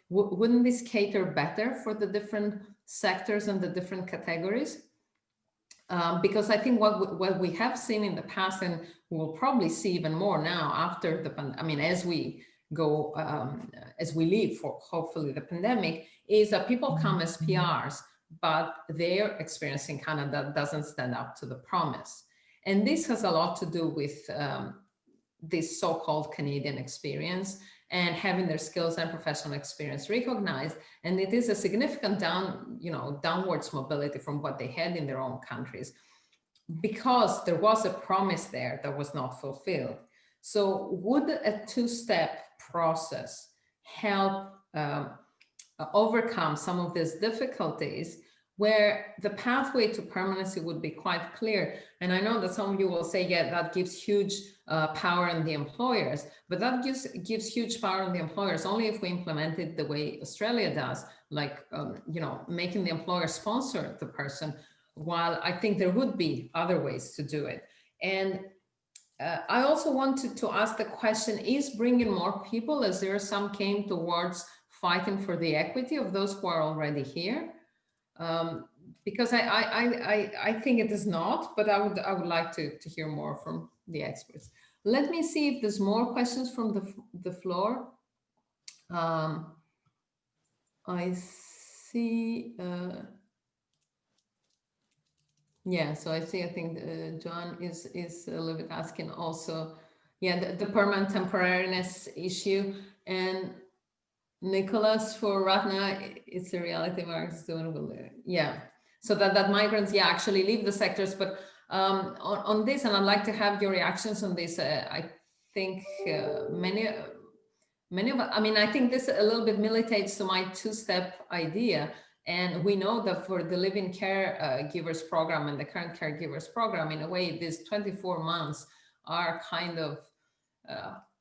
Wouldn't this cater better for the different sectors and the different categories? Because I think what we have seen in the past, and we'll probably see even more now after the pandemic, I mean, as we go, as we leave for hopefully the pandemic, is that people come as PRs, but their experience in Canada doesn't stand up to the promise. And this has a lot to do with this so-called Canadian experience and having their skills and professional experience recognized. And it is a significant downwards mobility from what they had in their own countries, because there was a promise there that was not fulfilled. So would a two-step process help overcome some of these difficulties, where the pathway to permanency would be quite clear? And I know that some of you will say, yeah, that gives huge power on the employers, but that gives huge power on the employers only if we implement it the way Australia does, like, making the employer sponsor the person while I think there would be other ways to do it. And I also wanted to ask the question, is bringing more people, as there some came towards fighting for the equity of those who are already here? Because I think it is not, but I would like to hear more from the experts. Let me see if there's more questions from the floor. I see. Yeah, so I think John is a little bit asking also, yeah, the permanent temporariness issue. And Nicholas, for Ratna, it's a reality Marx doing. Yeah, so that migrants, yeah, actually leave the sectors. But on this, and I'd like to have your reactions on this. I think many of, I mean, I think this a little bit militates to my two-step idea. And we know that for the living care givers program and the current caregivers program, in a way, these 24 months are kind of,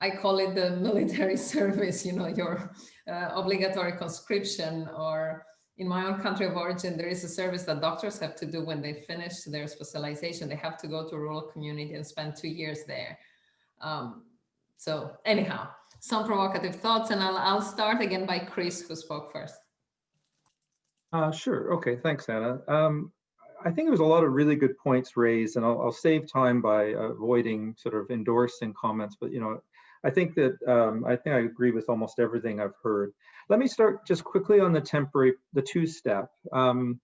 I call it the military service, you know, your obligatory conscription, or in my own country of origin, there is a service that doctors have to do when they finish their specialization. They have to go to a rural community and spend 2 years there. So anyhow, some provocative thoughts, and I'll start again by Chris, who spoke first. Sure. Okay. Thanks, Anna. I think there's a lot of really good points raised, and I'll save time by avoiding sort of endorsing comments. But you know, I think that I agree with almost everything I've heard. Let me start just quickly on the two-step. I'm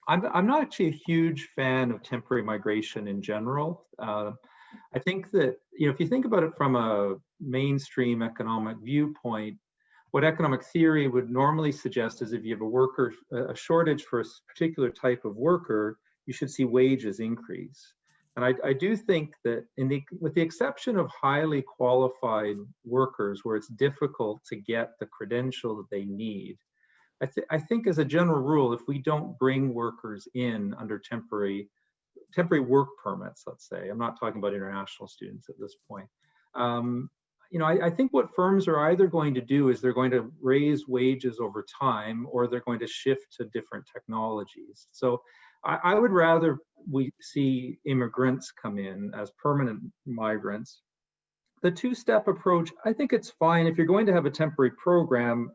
not actually a huge fan of temporary migration in general. I think that, you know, if you think about it from a mainstream economic viewpoint, what economic theory would normally suggest is if you have a shortage for a particular type of worker, you should see wages increase. And I do think that with the exception of highly qualified workers where it's difficult to get the credential that they need, I think as a general rule, if we don't bring workers in under temporary work permits, let's say, I'm not talking about international students at this point, you know, I think what firms are either going to do is they're going to raise wages over time, or they're going to shift to different technologies. So I would rather we see immigrants come in as permanent migrants. The two-step approach, I think it's fine. If you're going to have a temporary program,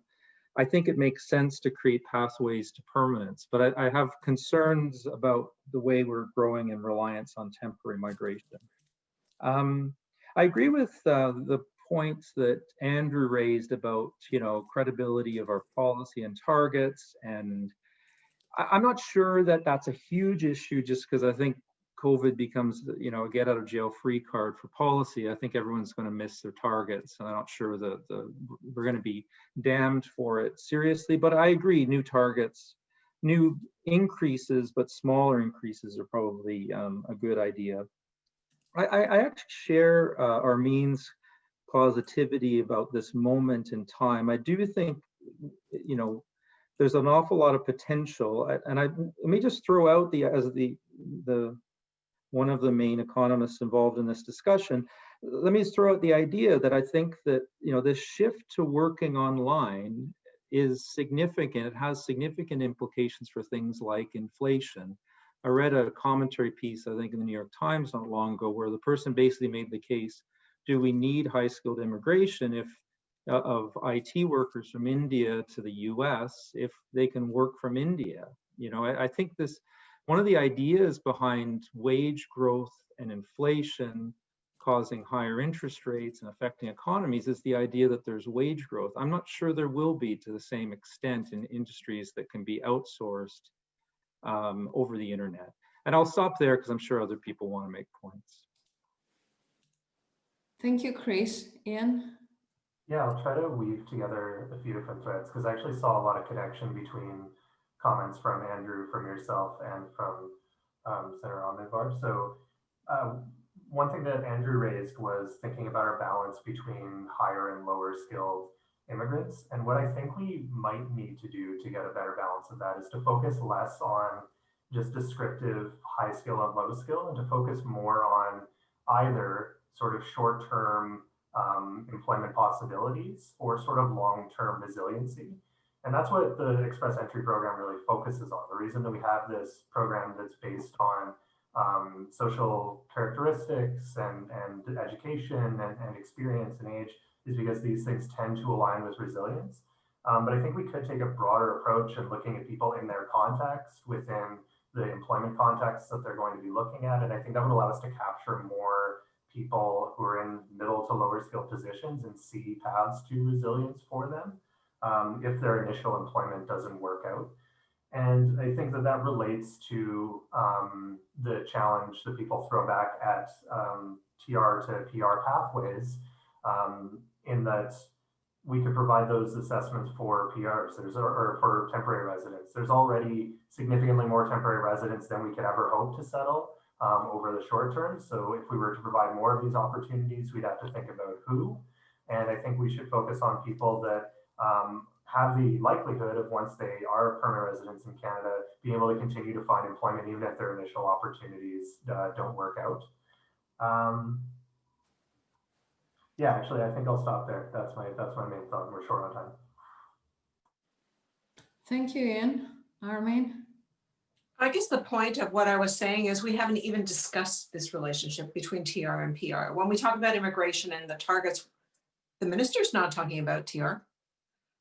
I think it makes sense to create pathways to permanence. But I have concerns about the way we're growing in reliance on temporary migration. I agree with the points that Andrew raised about, you know, credibility of our policy and targets, and I'm not sure that that's a huge issue, just because I think COVID becomes, you know, a get out of jail free card for policy. I think everyone's going to miss their targets, and I'm not sure that we're going to be damned for it seriously. But I agree, new targets, new increases, but smaller increases are probably a good idea. I actually share Armine's positivity about this moment in time. I do think, you know, there's an awful lot of potential, and let me just throw out as one of the main economists involved in this discussion, let me just throw out the idea that I think that, you know, this shift to working online is significant. It has significant implications for things like inflation. I read a commentary piece, I think in the New York Times not long ago, where the person basically made the case, do we need high-skilled immigration of IT workers from India to the US if they can work from India? You know, I think one of the ideas behind wage growth and inflation causing higher interest rates and affecting economies is the idea that there's wage growth. I'm not sure there will be to the same extent in industries that can be outsourced over the internet. And I'll stop there because I'm sure other people want to make points. Thank you, Chris. Iain? Yeah, I'll try to weave together a few different threads, because I actually saw a lot of connection between comments from Andrew, from yourself, and from Senator Almidvar. So one thing that Andrew raised was thinking about our balance between higher and lower skilled immigrants. And what I think we might need to do to get a better balance of that is to focus less on just descriptive high skill and low skill, and to focus more on either sort of short-term employment possibilities or sort of long-term resiliency. And that's what the Express Entry program really focuses on. The reason that we have this program that's based on social characteristics and education and experience and age is because these things tend to align with resilience. But I think we could take a broader approach of looking at people in their context within the employment context that they're going to be looking at. And I think that would allow us to capture more people who are in middle to lower skilled positions and see paths to resilience for them if their initial employment doesn't work out. And I think that that relates to the challenge that people throw back at TR to PR pathways, in that we could provide those assessments for PRs or for temporary residents. There's already significantly more temporary residents than we could ever hope to settle over the short term. So if we were to provide more of these opportunities, we'd have to think about who. And I think we should focus on people that have the likelihood of, once they are permanent residents in Canada, being able to continue to find employment even if their initial opportunities don't work out. Yeah, actually, I think I'll stop there. That's my main thought. We're short on time. Thank you, Iain. Armine? I guess the point of what I was saying is we haven't even discussed this relationship between TR and PR. When we talk about immigration and the targets, the minister's not talking about TR,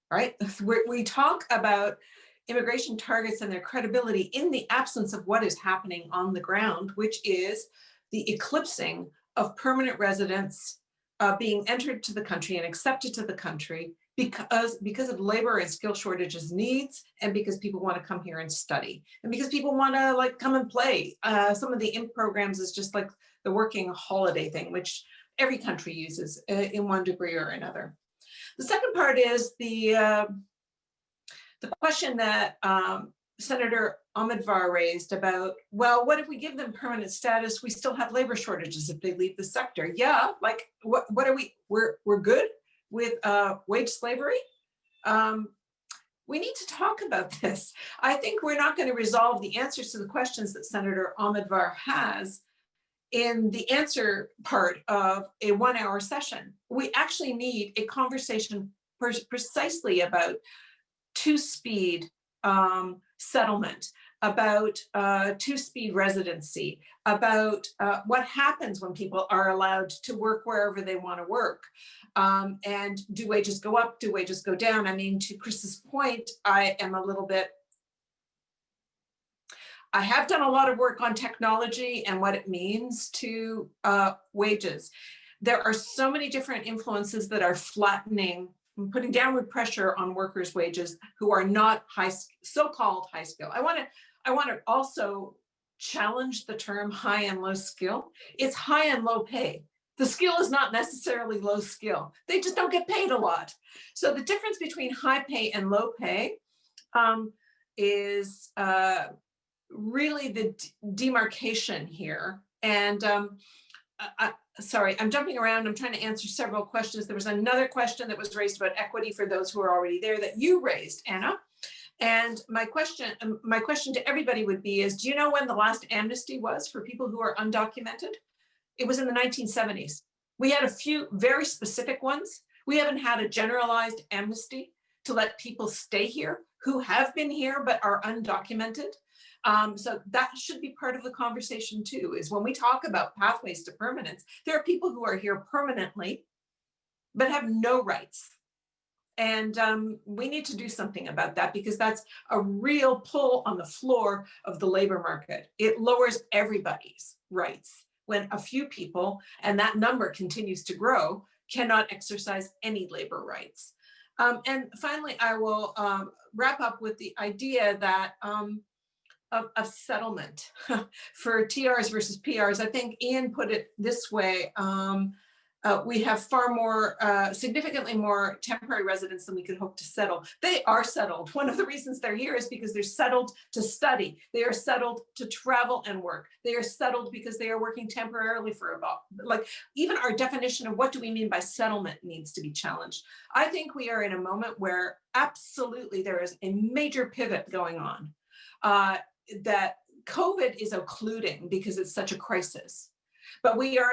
right? We talk about immigration targets and their credibility in the absence of what is happening on the ground, which is the eclipsing of permanent residents being entered to the country and accepted to the country because of labor and skill shortages needs, and because people want to come here and study, and because people want to like come and play. Some of the IMP programs is just like the working holiday thing, which every country uses in one degree or another. The second part is the question that Senator Ahmedvar raised about, well, what if we give them permanent status? We still have labor shortages if they leave the sector. Yeah, like what are we're good with wage slavery? We need to talk about this. I think we're not going to resolve the answers to the questions that Senator Ahmedvar has in the answer part of a 1-hour session. We actually need a conversation precisely about two-speed settlement, about two-speed residency, about what happens when people are allowed to work wherever they want to work. And do wages go up? Do wages go down? I mean, to Chris's point, I am a little bit, I have done a lot of work on technology and what it means to wages. There are so many different influences that are flattening and putting downward pressure on workers' wages who are not so-called high skill. I want to also challenge the term high and low skill. It's high and low pay. The skill is not necessarily low skill. They just don't get paid a lot. So the difference between high pay and low pay is really the demarcation here. And sorry, I'm jumping around. I'm trying to answer several questions. There was another question that was raised about equity for those who are already there that you raised, Anna. And my question to everybody would be is, do you know when the last amnesty was for people who are undocumented? It was in the 1970s. We had a few very specific ones. We haven't had a generalized amnesty to let people stay here who have been here but are undocumented. So that should be part of the conversation too, is when we talk about pathways to permanence, there are people who are here permanently but have no rights. And we need to do something about that, because that's a real pull on the floor of the labor market. It lowers everybody's rights when a few people, and that number continues to grow, cannot exercise any labor rights. And finally, I will wrap up with the idea that of settlement for TRs versus PRs. I think Iain put it this way. We have far more, significantly more temporary residents than we could hope to settle. They are settled. One of the reasons they're here is because they're settled to study. They are settled to travel and work. They are settled because they are working temporarily for about, like, even our definition of what do we mean by settlement needs to be challenged. I think we are in a moment where absolutely there is a major pivot going on that COVID is occluding because it's such a crisis. But we are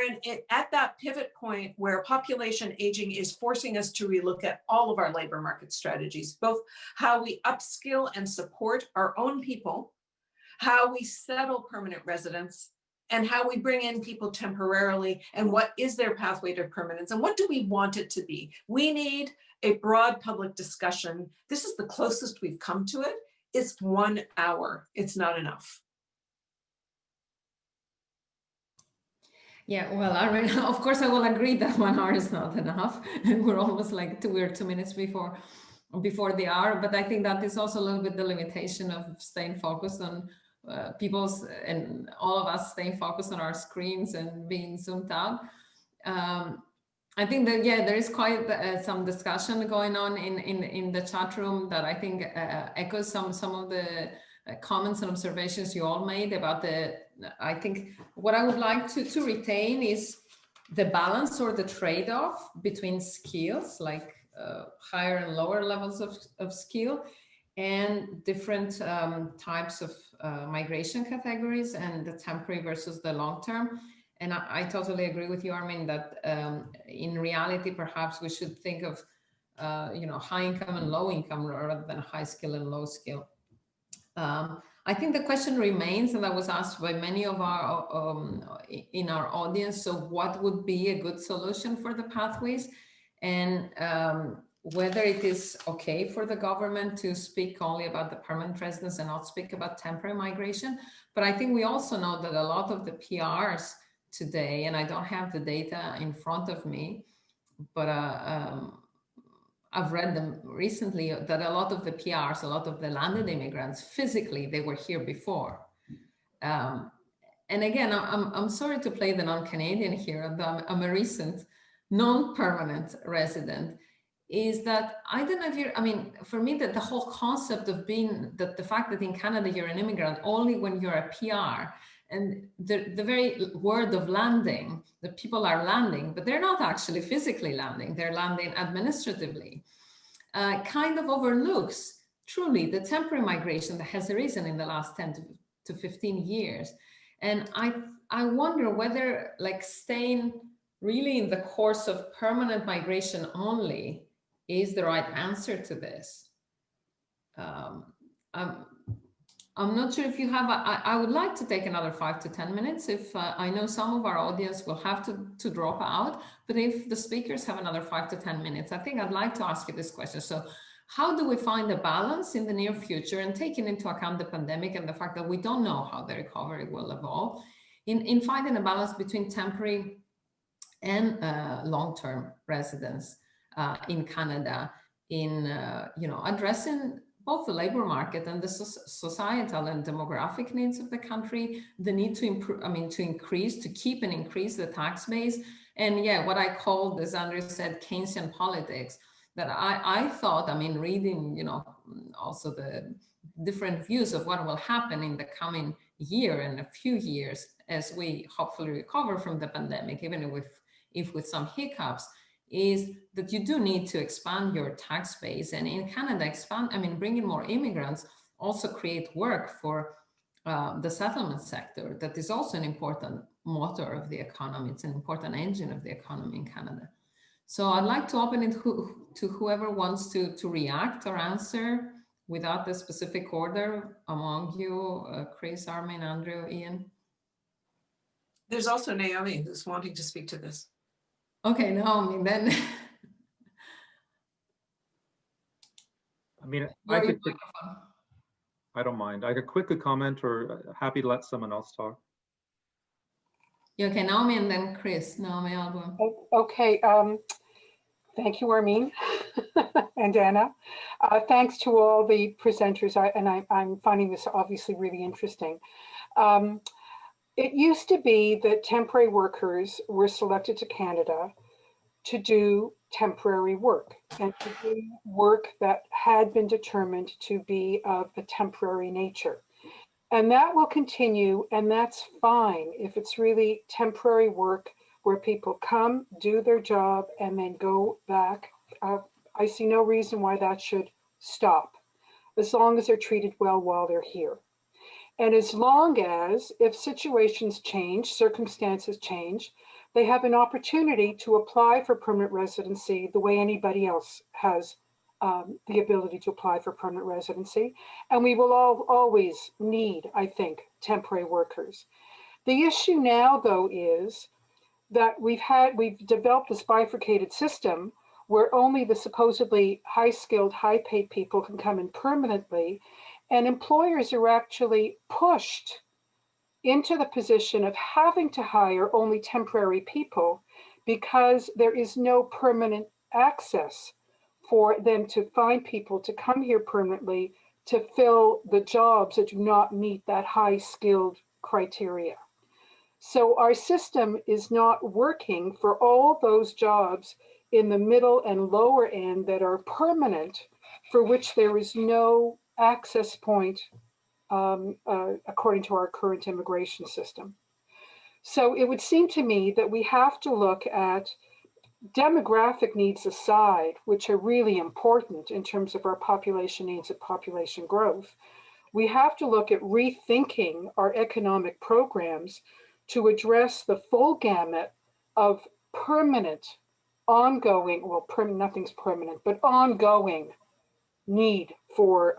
at that pivot point where population aging is forcing us to relook at all of our labor market strategies, both how we upskill and support our own people, how we settle permanent residents, and how we bring in people temporarily, and what is their pathway to permanence, and what do we want it to be? We need a broad public discussion. This is the closest we've come to it. It's 1 hour. It's not enough. Yeah, well, Armine, of course, I will agree that 1 hour is not enough. And we're almost like we're 2 minutes before the hour. But I think that is also a little bit the limitation of staying focused on people's, and all of us staying focused on our screens and being zoomed out. I think that, yeah, there is quite some discussion going on in the chat room that I think echoes some of the comments and observations you all made about I think what I would like to retain is the balance or the trade-off between skills, like higher and lower levels of skill, and different types of migration categories, and the temporary versus the long-term. And I totally agree with you, Armine, that in reality, perhaps we should think of high income and low income rather than high skill and low skill. I think the question remains, and that was asked by many of our in our audience. So, what would be a good solution for the pathways, and whether it is okay for the government to speak only about the permanent residents and not speak about temporary migration. But I think we also know that a lot of the PRs today, and I don't have the data in front of me, but I've read them recently, that a lot of the PRs, a lot of the landed immigrants, physically, they were here before. And again, I'm sorry to play the non-Canadian here, but I'm a recent non-permanent resident. Is that, I don't know if you're, I mean, for me, that the whole concept of being, that the fact that in Canada you're an immigrant only when you're a PR, and the very word of landing, that people are landing, but they're not actually physically landing, they're landing administratively, kind of overlooks truly the temporary migration that has arisen in the last 10 to 15 years. And I wonder whether, like, staying really in the course of permanent migration only is the right answer to this. I'm not sure if you have, I would like to take another 5 to 10 minutes if I know some of our audience will have to drop out, but if the speakers have another 5 to 10 minutes, I think I'd like to ask you this question. So how do we find a balance in the near future, and taking into account the pandemic and the fact that we don't know how the recovery will evolve, in finding a balance between temporary and long-term residents in Canada, in addressing both the labor market and the societal and demographic needs of the country, the need to improve, to keep and increase the tax base, and yeah, what I called, as Andrew said, Keynesian politics. That I thought, reading, also the different views of what will happen in the coming year and a few years as we hopefully recover from the pandemic, even if with some hiccups, is that you do need to expand your tax base, and in Canada bringing more immigrants also create work for the settlement sector. That is also an important motor of the economy. It's an important engine of the economy in Canada. So I'd like to open it to whoever wants to react or answer without the specific order among you, Chris, Armine, Andrew, Iain. There's also Naomi who's wanting to speak to this. Okay, Naomi, then. I don't mind. I could quickly comment, or happy to let someone else talk. Okay, Naomi and then Chris. Naomi, I'll go. Okay, thank you, Armine and Anna. Thanks to all the presenters, I'm finding this obviously really interesting. It used to be that temporary workers were selected to Canada to do temporary work, and to do work that had been determined to be of a temporary nature. And that will continue, and that's fine if it's really temporary work where people come, do their job, and then go back. I see no reason why that should stop, as long as they're treated well while they're here. And as long as, if situations change, circumstances change, they have an opportunity to apply for permanent residency the way anybody else has the ability to apply for permanent residency. And we will always need, I think, temporary workers. The issue now, though, is that we've developed this bifurcated system where only the supposedly high-skilled, high-paid people can come in permanently, and employers are actually pushed into the position of having to hire only temporary people because there is no permanent access for them to find people to come here permanently to fill the jobs that do not meet that high-skilled criteria. So our system is not working for all those jobs in the middle and lower end that are permanent, for which there is no access point according to our current immigration system. So it would seem to me that we have to look at demographic needs aside, which are really important in terms of our population needs and population growth. We have to look at rethinking our economic programs to address the full gamut of permanent, ongoing, well, nothing's permanent, but ongoing need for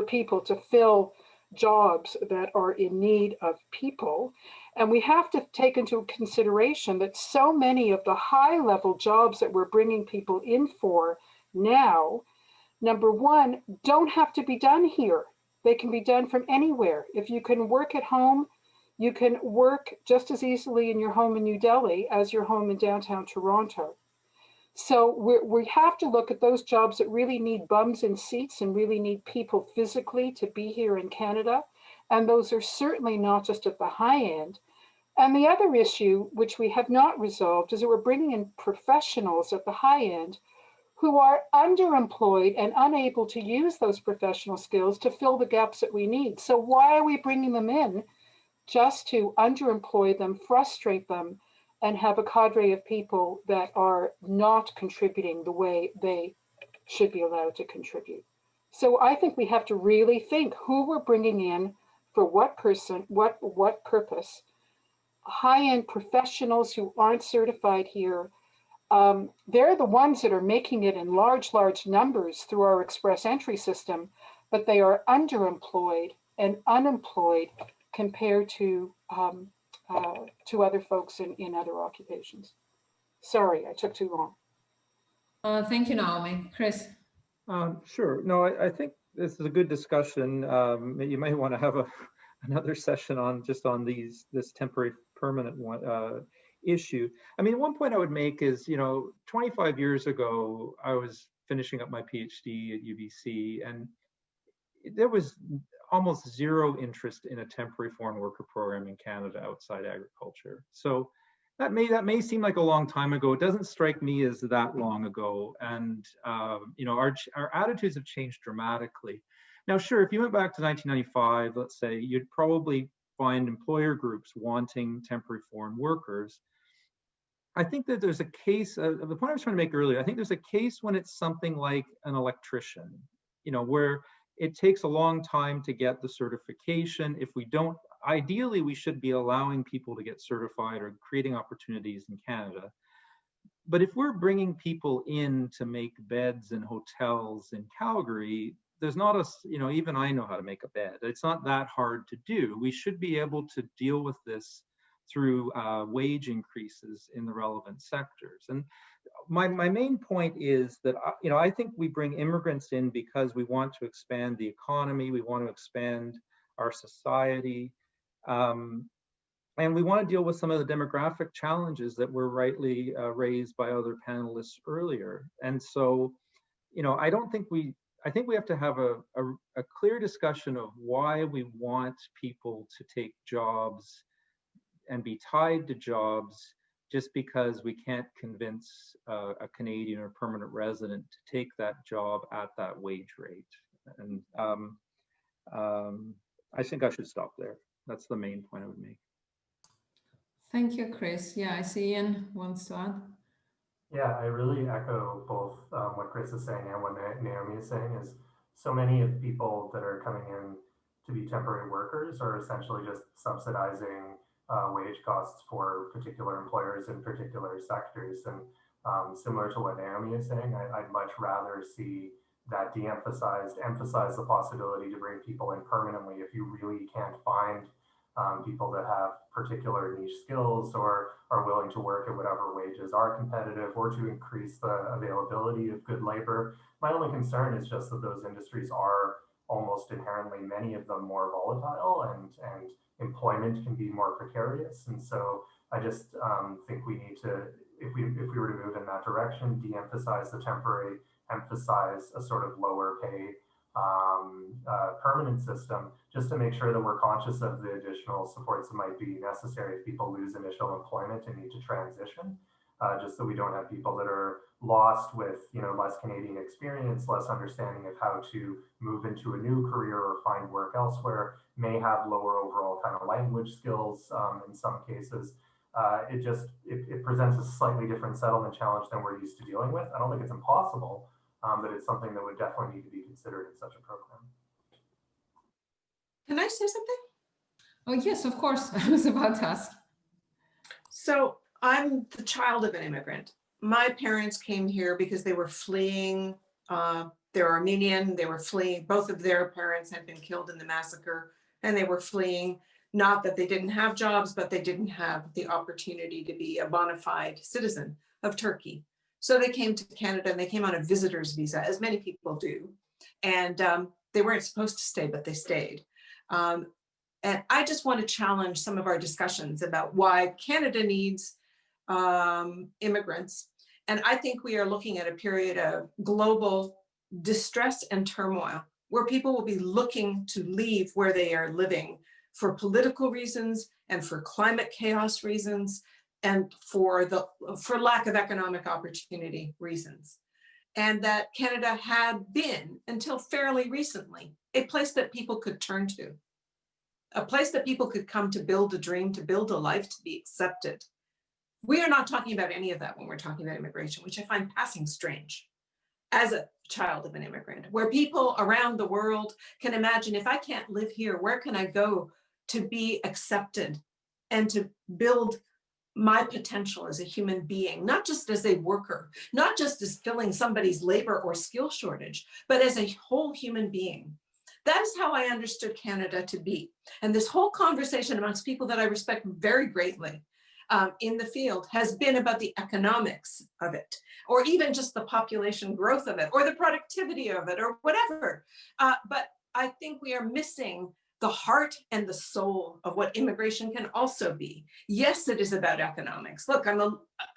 people to fill jobs that are in need of people. And we have to take into consideration that so many of the high-level jobs that we're bringing people in for now, number one, don't have to be done here. They can be done from anywhere. If you can work at home, you can work just as easily in your home in New Delhi as your home in downtown Toronto. So we have to look at those jobs that really need bums in seats and really need people physically to be here in Canada. And those are certainly not just at the high end. And the other issue, which we have not resolved, is that we're bringing in professionals at the high end who are underemployed and unable to use those professional skills to fill the gaps that we need. So why are we bringing them in? Just to underemploy them, frustrate them, and have a cadre of people that are not contributing the way they should be allowed to contribute. So I think we have to really think who we're bringing in for what person, what purpose. High-end professionals who aren't certified here, they're the ones that are making it in large numbers through our express entry system, but they are underemployed and unemployed compared to other folks in other occupations. Sorry, I took too long. Thank you, Naomi. Chris? Sure. No, I think this is a good discussion. You may want to have another session on this temporary permanent issue. I mean, one point I would make is, 25 years ago, I was finishing up my PhD at UBC, and there was almost zero interest in a temporary foreign worker program in Canada outside agriculture. So that may seem like a long time ago. It doesn't strike me as that long ago. And our attitudes have changed dramatically. Now, sure, if you went back to 1995, let's say, you'd probably find employer groups wanting temporary foreign workers. I think that there's a case, the point I was trying to make earlier, I think there's a case when it's something like an electrician, where it takes a long time to get the certification. If we don't, ideally, we should be allowing people to get certified or creating opportunities in Canada. But if we're bringing people in to make beds in hotels in Calgary, there's not even I know how to make a bed. It's not that hard to do. We should be able to deal with this through wage increases in the relevant sectors. And my main point is that, I think we bring immigrants in because we want to expand the economy, we want to expand our society, and we want to deal with some of the demographic challenges that were rightly raised by other panelists earlier. And so, I think we have to have a clear discussion of why we want people to take jobs and be tied to jobs just because we can't convince a Canadian or permanent resident to take that job at that wage rate. And I think I should stop there. That's the main point I would make. Thank you, Chris. Yeah, I see Iain wants to add. Yeah, I really echo both what Chris is saying and what Naomi is saying. Is so many of the people that are coming in to be temporary workers are essentially just subsidizing wage costs for particular employers in particular sectors. And similar to what Naomi is saying, I'd much rather see that de-emphasized, emphasize the possibility to bring people in permanently if you really can't find people that have particular niche skills or are willing to work at whatever wages are competitive, or to increase the availability of good labor. My only concern is just that those industries are almost inherently, many of them, more volatile, and employment can be more precarious. And so I just think we need to, if we were to move in that direction, de-emphasize the temporary, emphasize a sort of lower pay permanent system, just to make sure that we're conscious of the additional supports that might be necessary if people lose initial employment and need to transition, just so we don't have people that are lost with, you know, less Canadian experience, less understanding of how to move into a new career or find work elsewhere, may have lower overall kind of language skills in some cases. It presents a slightly different settlement challenge than we're used to dealing with. I don't think it's impossible, but it's something that would definitely need to be considered in such a program. Can I say something? Oh, yes, of course. I was about to ask. So I'm the child of an immigrant. My parents came here because they were fleeing. They're Armenian. They were fleeing. Both of their parents had been killed in the massacre, and they were fleeing. Not that they didn't have jobs, but they didn't have the opportunity to be a bona fide citizen of Turkey. So they came to Canada, and they came on a visitor's visa, as many people do. And they weren't supposed to stay, but they stayed. And I just want to challenge some of our discussions about why Canada needs immigrants. And I think we are looking at a period of global distress and turmoil, where people will be looking to leave where they are living for political reasons and for climate chaos reasons and for lack of economic opportunity reasons. And that Canada had been, until fairly recently, a place that people could turn to, a place that people could come to build a dream, to build a life, to be accepted. We are not talking about any of that when we're talking about immigration, which I find passing strange. As a child of an immigrant, where people around the world can imagine, if I can't live here, where can I go to be accepted and to build my potential as a human being, not just as a worker, not just as filling somebody's labor or skill shortage, but as a whole human being. That is how I understood Canada to be. And this whole conversation amongst people that I respect very greatly in the field has been about the economics of it, or even just the population growth of it, or the productivity of it, or whatever. But I think we are missing the heart and the soul of what immigration can also be. Yes, it is about economics. Look, I'm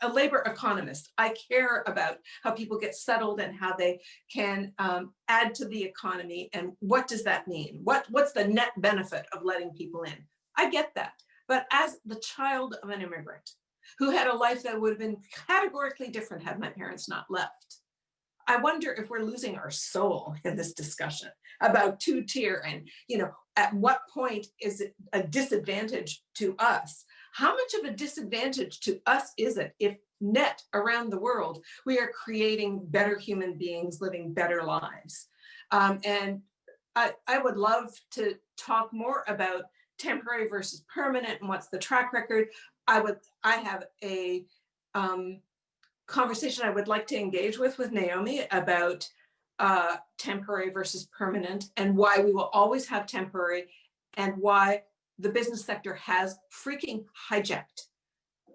a labor economist. I care about how people get settled and how they can add to the economy. And what does that mean? What's the net benefit of letting people in? I get that. But as the child of an immigrant who had a life that would have been categorically different had my parents not left, I wonder if we're losing our soul in this discussion about two-tier and, you know, at what point is it a disadvantage to us? How much of a disadvantage to us is it if net around the world, we are creating better human beings living better lives? And I would love to talk more about temporary versus permanent and what's the track record. I have a conversation I would like to engage with Naomi about temporary versus permanent, and why we will always have temporary, and why the business sector has freaking hijacked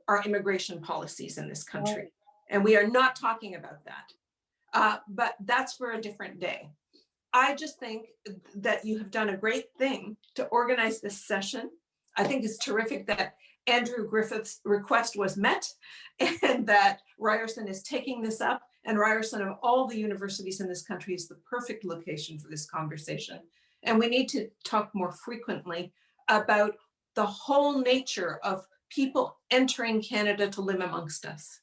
our immigration policies in this country. And we are not talking about that, but that's for a different day. I just think that you have done a great thing to organize this session. I think it's terrific that Andrew Griffith's request was met, and that Ryerson is taking this up. And Ryerson, of all the universities in this country, is the perfect location for this conversation. And we need to talk more frequently about the whole nature of people entering Canada to live amongst us.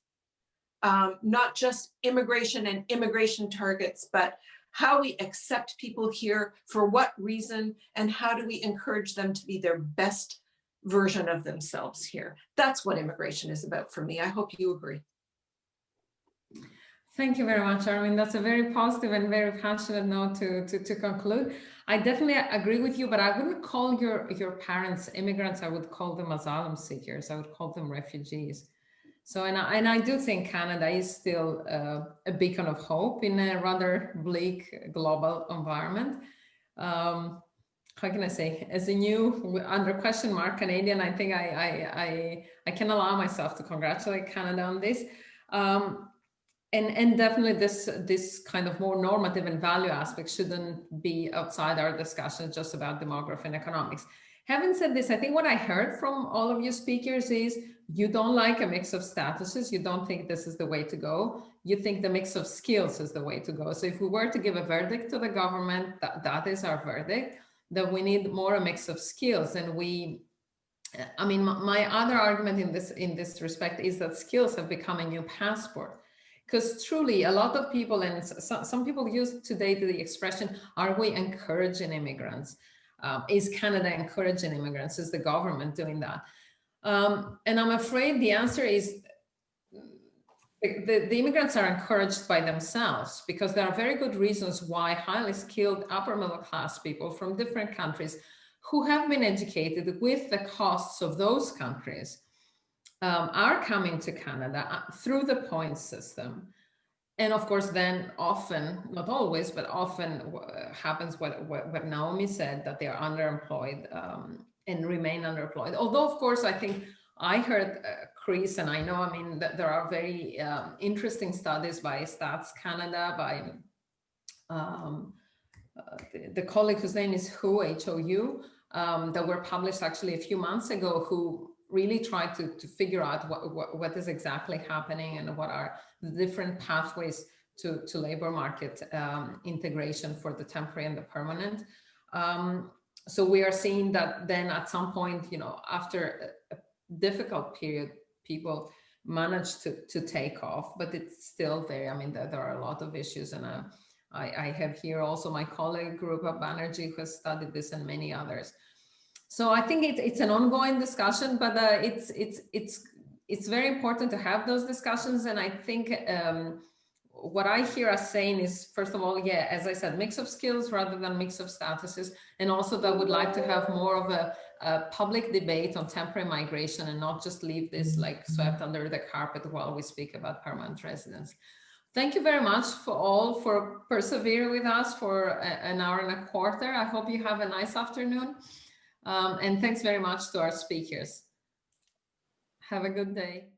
Not just immigration and immigration targets, but how we accept people here, for what reason, and how do we encourage them to be their best version of themselves here. That's what immigration is about for me. I hope you agree. Thank you very much, Armine. That's a very positive and very passionate note to conclude. I definitely agree with you, but I wouldn't call your parents immigrants. I would call them asylum seekers. I would call them refugees. So, and I do think Canada is still a beacon of hope in a rather bleak global environment. How can I say, as a new under question mark Canadian, I think I can allow myself to congratulate Canada on this. And definitely this kind of more normative and value aspect shouldn't be outside our discussion just about demography and economics. Having said this, I think what I heard from all of you speakers is you don't like a mix of statuses. You don't think this is the way to go. You think the mix of skills is the way to go. So if we were to give a verdict to the government, that is our verdict, that we need more a mix of skills. And I mean, my other argument in this respect is that skills have become a new passport. Because truly, a lot of people, and some people use today the expression, are we encouraging immigrants? Is Canada encouraging immigrants? Is the government doing that? And I'm afraid the answer is the immigrants are encouraged by themselves, because there are very good reasons why highly skilled upper middle class people from different countries who have been educated with the costs of those countries are coming to Canada through the points system. And of course, then often, not always, but often happens what Naomi said, that they are underemployed and remain underemployed. Although, of course, I think I heard Chris, and I know, I mean, that there are very interesting studies by Stats Canada, by the colleague whose name is H-O-U, that were published actually a few months ago, who really try to figure out what is exactly happening and what are the different pathways to labor market integration for the temporary and the permanent. So we are seeing that then at some point, you know, after a difficult period, people manage to take off, but it's still very, I mean, there are a lot of issues. And I have here also my colleague Rupa Banerjee, who has studied this, and many others. So I think it's an ongoing discussion, but it's very important to have those discussions. And I think what I hear us saying is, first of all, yeah, as I said, mix of skills rather than mix of statuses, and also that would like to have more of a public debate on temporary migration and not just leave this like swept under the carpet while we speak about permanent residence. Thank you very much for persevering with us for an hour and a quarter. I hope you have a nice afternoon. And thanks very much to our speakers. Have a good day.